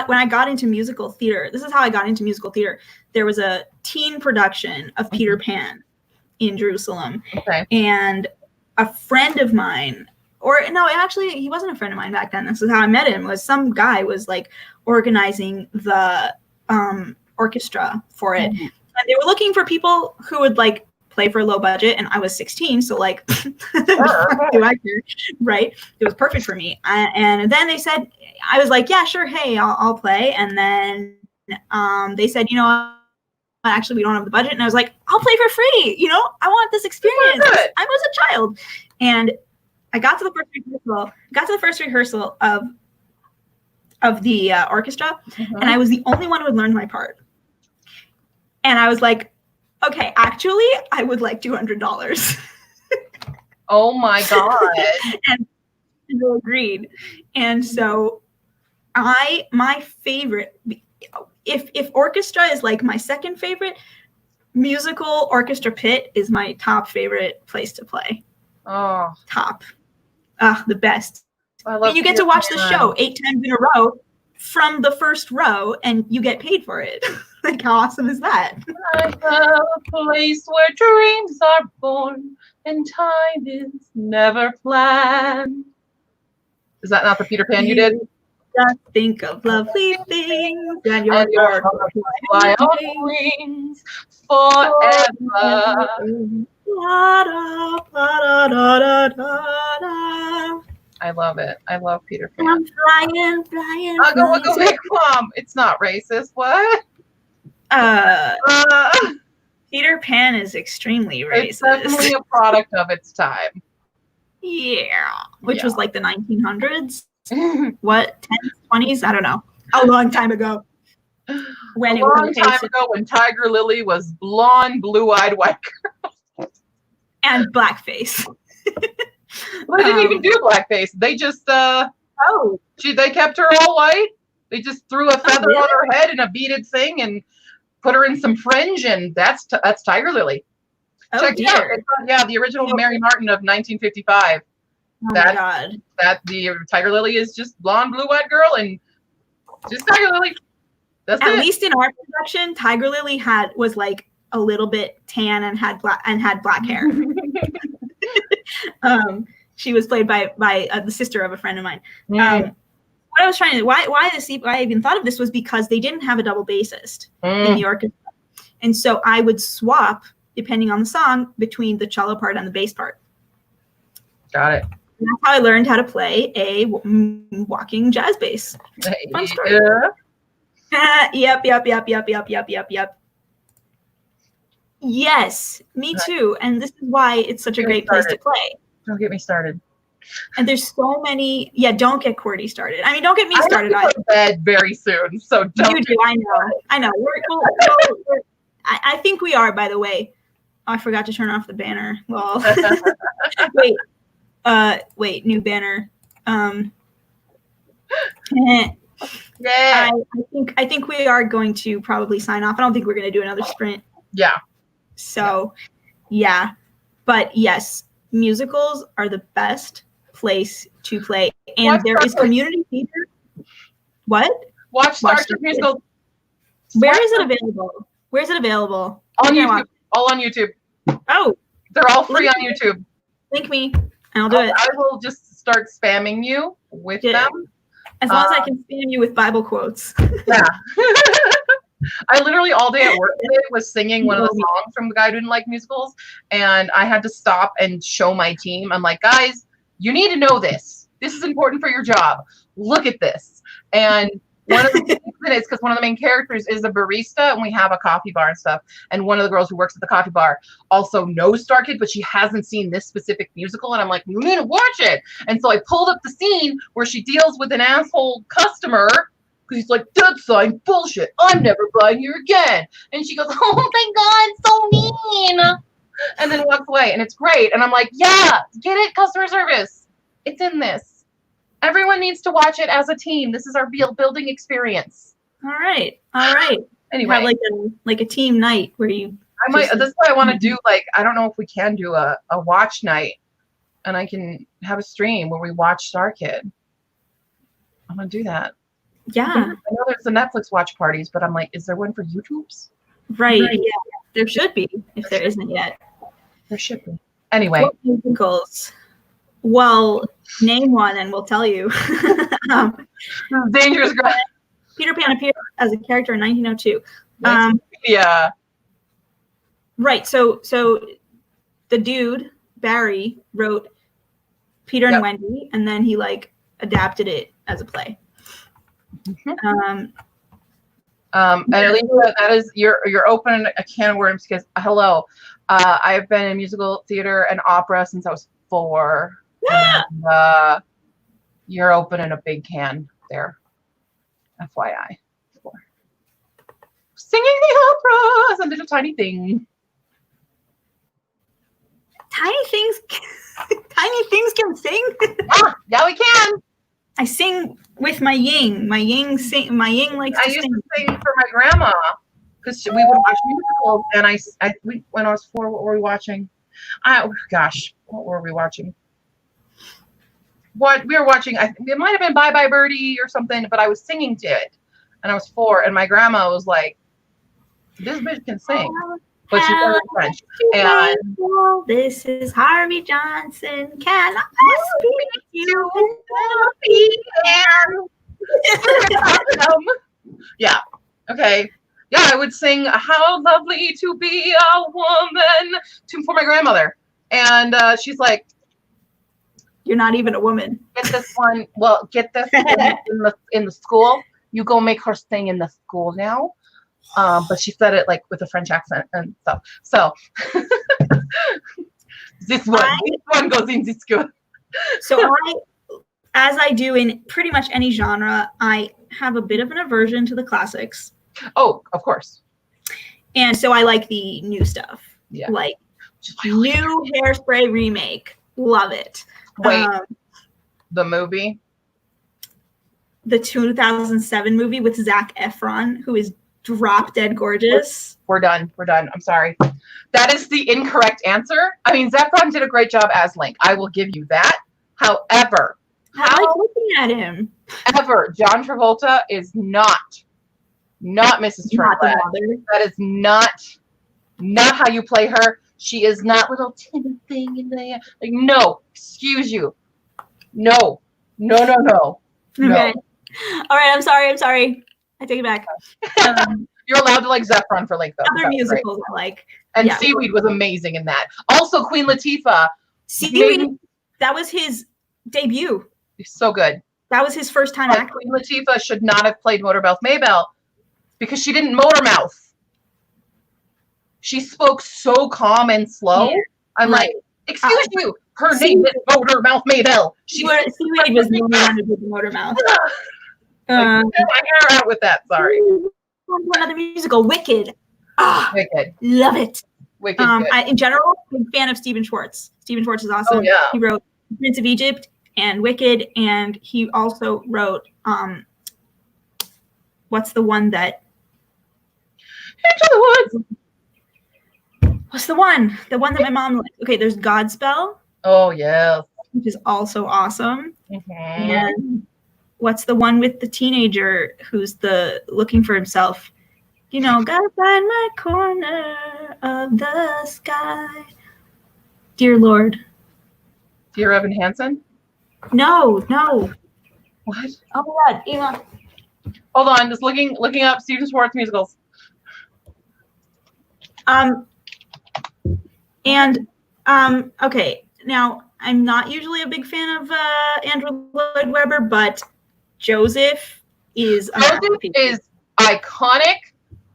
When I got into musical theater, this is how I got into musical theater. There was a teen production of Peter Pan in Jerusalem. Okay. And a friend of mine, or no, actually he wasn't a friend of mine back then. This is how I met him, was some guy was like organizing the orchestra for it. Mm-hmm. And they were looking for people who would like play for a low budget, and I was 16, so like do I care, right? It was perfect for me. And then they said, I was like, yeah, sure, hey, I'll play. And then they said, you know, actually we don't have the budget. And I was like, I'll play for free, you know, I want this experience. I was a child. And I got to the first rehearsal of the orchestra, and I was the only one who had learned my part. And I was like, okay, actually, I would like $200. Oh my God. and they agreed. And so my favorite, if orchestra is like my second favorite, musical orchestra pit is my top favorite place to play. Oh. Top. The best. I love and you get to watch the show 8 times in a row from the first row, and you get paid for it. Like, how awesome is that? I have a place where dreams are born and time is never planned. Is that not the Peter Pan you did? Just think of lovely things and your heart fly on wings forever. I love it. I love Peter Pan. I'm flying. I'll go big mom. It's not racist. What? Peter Pan is extremely racist. It's definitely a product of its time. Yeah. Which was like the 1900s. What? 10s, 20s? I don't know. A long time ago. A long time ago when Tiger Lily was blonde, blue-eyed white girl. And blackface. Well, they didn't even do blackface. They just they kept her all white. They just threw a feather on her head and a beaded thing and put her in some fringe, and that's Tiger Lily. Check it out. Yeah, the original Mary Martin of 1955. Oh my God. That the Tiger Lily is just blonde, blue-eyed girl, and just Tiger Lily. That's it. At least in our production, Tiger Lily was like a little bit tan and had black hair. She was played by the sister of a friend of mine. What I was trying to why I even thought of this was because they didn't have a double bassist in the orchestra, and so I would swap depending on the song between the cello part and the bass part. Got it. And that's how I learned how to play a walking jazz bass. Fun story. Yep. Yes, me too. And this is why it's such a great place to play. Don't get me started. And there's so many. Yeah, don't get Qwordy started. I mean, don't get me started. I have to go to bed very soon, so don't. You do. I know. I think we are. By the way, I forgot to turn off the banner. Well, wait. New banner. Yeah. I think we are going to probably sign off. I don't think we're going to do another sprint. Yeah. So, yeah. But yes, musicals are the best place to play. And there is community theater. What? Watch Star Trek musical. Where is it available? Where's it available? On YouTube. All on YouTube. Oh. They're all free on YouTube. Link me, and I'll do it. I will just start spamming you with them. As long as I can spam you with Bible quotes. Yeah. I literally all day at work today was singing one of the songs from the guy who didn't like musicals, and I had to stop and show my team. I'm like, guys, you need to know this. This is important for your job. Look at this. And one of the things is because one of the main characters is a barista, and we have a coffee bar and stuff. And one of the girls who works at the coffee bar also knows Star Kid, but she hasn't seen this specific musical. And I'm like, you need to watch it. And so I pulled up the scene where she deals with an asshole customer because he's like, that sign bullshit. I'm never buying here again. And she goes, oh my God, so mean. And then walks away, and it's great. And I'm like, yeah, get it, customer service. It's in this. Everyone needs to watch it as a team. This is our building experience. All right. Anyway, have like a team night where you. I might. This is what I want to do. Like, I don't know if we can do a watch night, and I can have a stream where we watch Star Kid. I'm gonna do that. Yeah. I know there's the Netflix watch parties, but I'm like, is there one for YouTube's? Right. Yeah. There should be if there isn't yet. There should be. Anyway. What musicals? Well, name one and we'll tell you. Dangerous Girl. Peter Pan appeared as a character in 1902. Yeah. Right. So the dude, Barry, wrote Peter and Wendy, and then he like adapted it as a play. And Lisa, that is you're opening a can of worms because hello, I've been in musical theater and opera since I was 4. And, you're opening a big can there. FYI. 4. Singing the opera is a little tiny thing. Tiny things can sing. Yeah, we can. I sing with my ing. My ing likes to sing. I used to sing for my grandma because we would watch musicals, and when I was 4, what were we watching? What were we watching? What we were watching, it might have been Bye Bye Birdie or something, but I was singing to it, and I was 4, and my grandma was like, "This bitch can sing," but she learned French. And this is Harvey Johnson. Can I speak to you? Yeah. Okay. Yeah, I would sing "How Lovely to Be a Woman" for my grandmother, and she's like, "You're not even a woman. Get this one. Well, get this in the school. You go make her sing in the school now." But she said it like with a French accent and stuff. So this one goes in the school. So as I do in pretty much any genre, I have a bit of an aversion to the classics. Oh, of course. And so I like the new stuff. Yeah. Like new Hairspray remake. Love it. Wait, the movie? The 2007 movie with Zac Efron, who is drop dead gorgeous. We're done. I'm sorry. That is the incorrect answer. I mean, Zac Efron did a great job as Link. I will give you that. However, I like looking at him. John Travolta is not Mrs. Tremblay. That is not how you play her. She is not little timid thing in there. Like, no, excuse you. No. Okay. All right, I'm sorry. I take it back. You're allowed to like Zephron for like those. Other musicals I like. And Seaweed was amazing in that. Also, Queen Latifah. Seaweed, that was his debut. He's so good. That was his first time acting. Queen Latifah should not have played Motormouth Maybelle because she didn't motormouth. She spoke so calm and slow. Yeah. I'm like, excuse you. Her name is Motormouth Maybelle. Seaweed was the only one who did the Motormouth. My hair out with that. Sorry. Another musical, Wicked. Wicked. Love it. Wicked. In general, big fan of Stephen Schwartz. Stephen Schwartz is awesome. Oh, yeah. He wrote Prince of Egypt and Wicked, and he also wrote what's the one that Into the Woods. What's the one? The one that my mom liked. Okay, there's Godspell. Oh yeah. Which is also awesome. Mm-hmm. And what's the one with the teenager who's looking for himself? You know, gotta find my corner of the sky. Dear Lord. Dear Evan Hansen? No. What? Oh my God, Eva. Hold on, just looking up Stephen Schwartz musicals. Okay. Now, I'm not usually a big fan of Andrew Lloyd Webber, but Joseph is a Joseph masterpiece. is iconic.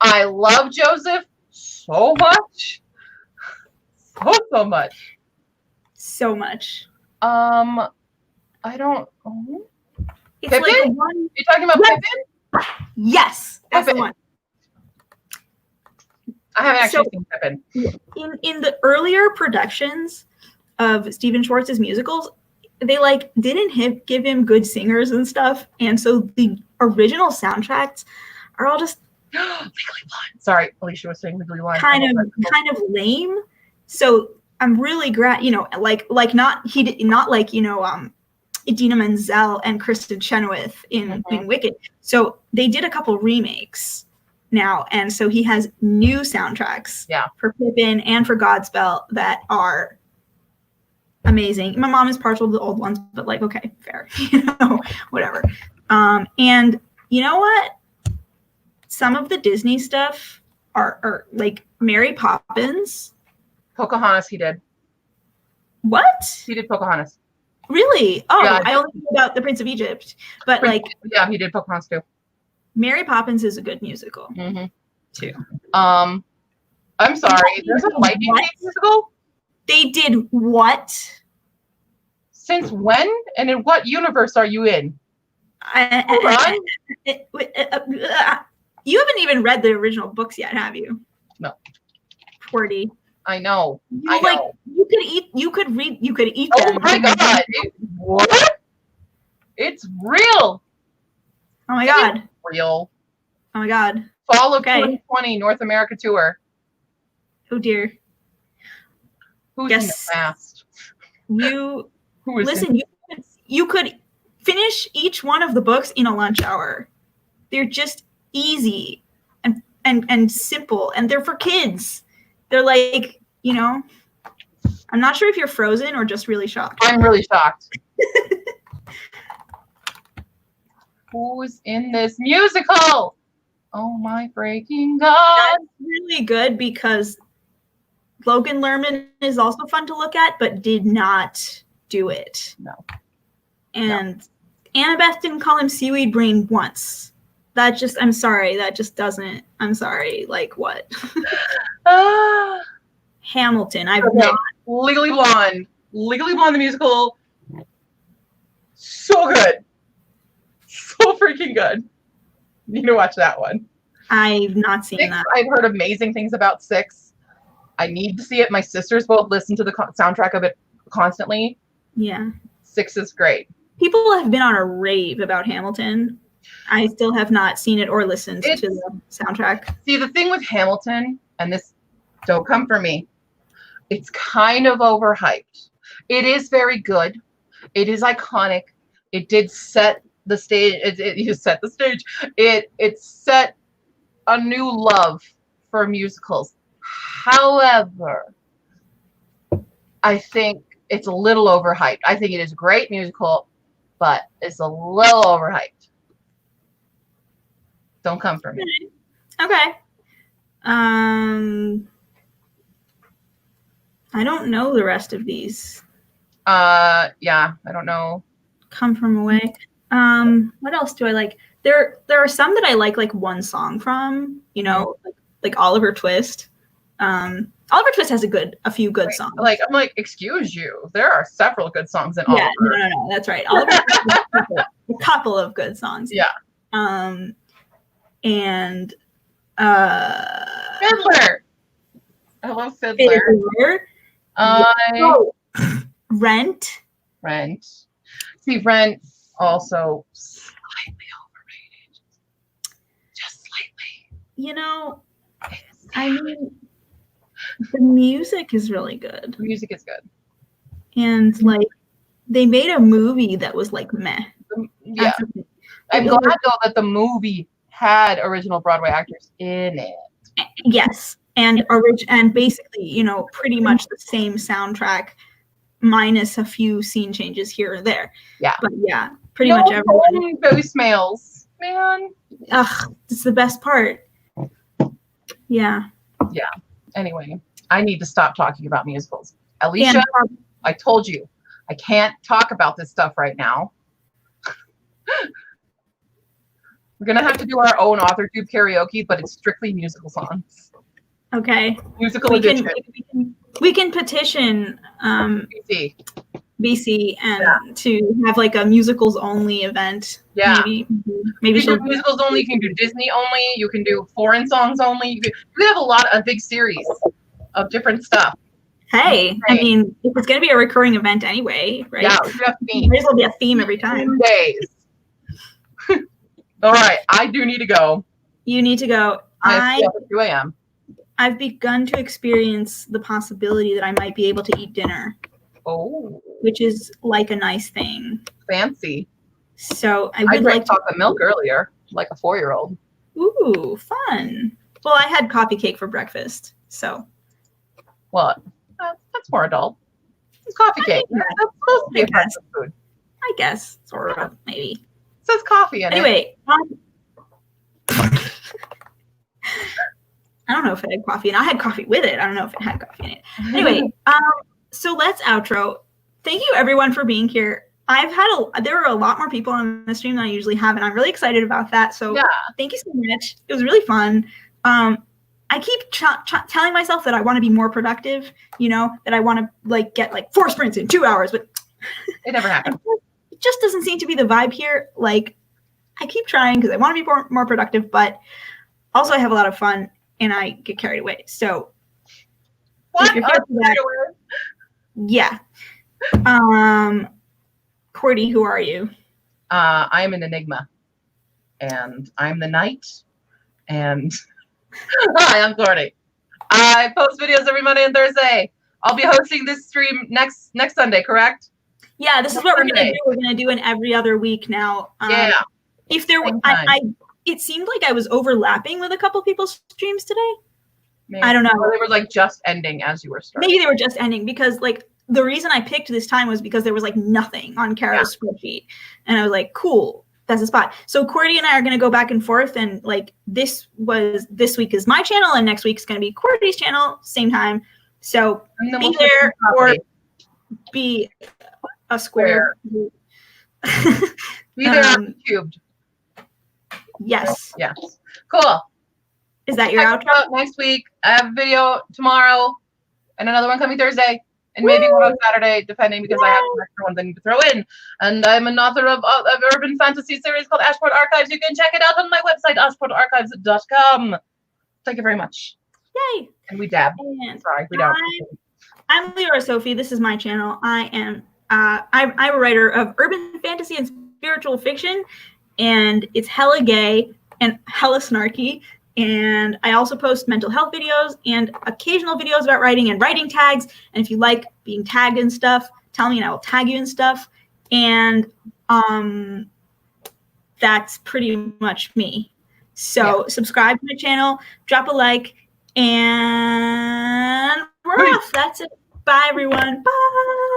I love Joseph so much. So much. So much. I don't. It's Pippin? like one. You're talking about Yes. Pippin? Yes, that's the Pippin. one. I haven't actually So- seen Pippin. In the earlier productions of Stephen Schwartz's musicals, they like didn't give him good singers and stuff, and so the original soundtracks are all just Legally Blonde. Sorry, Alicia was saying Legally Blonde. kind of lame. So I'm really glad, like not like Idina Menzel and Kristen Chenoweth in Wicked. So they did a couple remakes now, and so he has new soundtracks for Pippin and for Godspell that are amazing. My mom is partial to the old ones, but like, okay, fair, whatever. And you know what? Some of the Disney stuff are like Mary Poppins. Pocahontas, he did. What? He did Pocahontas. Really? Oh, Yeah. I only know about The Prince of Egypt, but like Yeah, he did Pocahontas too. Mary Poppins is a good musical too. I'm sorry. There's a Lightning Thief musical? They did what? Since when? And in what universe are you in? You haven't even read the original books yet, have you? No. Qwordy. I know. You know. You could eat Oh them. my god. What? It's real. Oh my god. Real. Oh my god. Fall of 2020 North America tour. Oh dear. Who's in the past? You listen, you could finish each one of the books in a lunch hour. They're just easy and simple, and they're for kids. They're like, I'm not sure if you're frozen or just really shocked. I'm really shocked. Who's in this musical? Oh my freaking god. That's really good because Logan Lerman is also fun to look at, but did not do it. No. And Annabeth didn't call him Seaweed Brain once. I'm sorry, that just doesn't, I'm sorry, like what? Hamilton, Legally Blonde. Legally Blonde, the musical. So good. So freaking good. You need to watch that one. I've not seen that. I've heard amazing things about 6. I need to see it. My sisters both listen to the soundtrack of it constantly. Yeah. 6 is great. People have been on a rave about Hamilton. I still have not seen it or listened to the soundtrack. See, the thing with Hamilton, and this, don't come for me, it's kind of overhyped. It is very good. It is iconic. It did set the stage. It set the stage. It set a new love for musicals. However, I think it's a little overhyped. I think it is a great musical, but it's a little overhyped. Don't come for me. Okay. I don't know the rest of these. Yeah, I don't know. Come From Away. What else do I like? There are some that I like one song from, like Oliver Twist. Oliver Twist has a few good songs. I'm like, excuse you. There are several good songs in Oliver. Yeah, no, that's right. Oliver Twist has a couple of good songs. Yeah. And Fiddler. I love Fiddler. Rent. See, Rent also slightly overrated. Just slightly. I mean, the music is really good. The music is good. And like, they made a movie that was like meh. Yeah. I'm glad though that the movie had original Broadway actors in it. Yes. And basically, pretty much the same soundtrack minus a few scene changes here or there. Yeah. But yeah, pretty much everyone. Voicemails, man. Ugh, it's the best part. Yeah. Yeah. Anyway, I need to stop talking about musicals. Alicia, I told you, I can't talk about this stuff right now. We're going to have to do our own AuthorTube karaoke, but it's strictly musical songs. Okay. Musical edition. We can petition BC. BC and to have like a musicals only event. Yeah. Maybe you can do musicals only. You can do Disney only. You can do foreign songs only. We have a big series of different stuff. Hey, I mean, if it's going to be a recurring event anyway, right? Yeah, we have themes. Might as well be a theme every time. Days. All right, I do need to go. You need to go. I have to at 2 a.m. I've begun to experience the possibility that I might be able to eat dinner. Oh. Which is like a nice thing. Fancy. So I would like chocolate milk earlier, like a 4-year-old. Ooh, fun. Well, I had coffee cake for breakfast, so. Well, that's more adult. It's coffee cake. That's supposed to be a breakfast food. I guess, sort of, maybe. It says coffee in it. Anyway. I don't know if it had coffee, and I had coffee with it. I don't know if it had coffee in it. Anyway, so let's outro. Thank you everyone for being here. There were a lot more people on the stream than I usually have, and I'm really excited about that. So thank you so much. It was really fun. I keep telling myself that I want to be more productive, that I want to like get like 4 sprints in 2 hours, but it never happens. It just doesn't seem to be the vibe here. Like I keep trying because I want to be more productive, but also I have a lot of fun and I get carried away. So what? Yeah. Qwordy, who are you? I'm an enigma, and I'm the knight. And hi, I'm Qwordy. I post videos every Monday and Thursday. I'll be hosting this stream next Sunday, correct? Yeah, this is what we're gonna do. We're gonna do an every other week now. If there were, it seemed like I was overlapping with a couple people's streams today. Maybe. I don't know. Or they were like just ending as you were starting. Maybe they were just ending because like the reason I picked this time was because there was like nothing on Kara's spreadsheet, and I was like, cool, that's a spot. So Qwordy and I are gonna go back and forth, and like this week is my channel, and next week is gonna be Qwordy's channel, same time. So be there or be a square. Be there cubed. Yes. Yes. Cool. Is that your outro? Next week. I have a video tomorrow and another one coming Thursday and maybe one on Saturday, depending because I have some extra ones I need to throw in. And I'm an author of an urban fantasy series called Ashport Archives. You can check it out on my website, ashportarchives.com. Thank you very much. Yay. And we dab. Sorry, we don't. I'm Liora Sophie. This is my channel. I'm a writer of urban fantasy and spiritual fiction, and it's hella gay and hella snarky. And I also post mental health videos and occasional videos about writing and writing tags. And if you like being tagged and stuff, tell me and I will tag you and stuff. And that's pretty much me. So subscribe to my channel, drop a like, and we're off. That's it. Bye, everyone. Bye.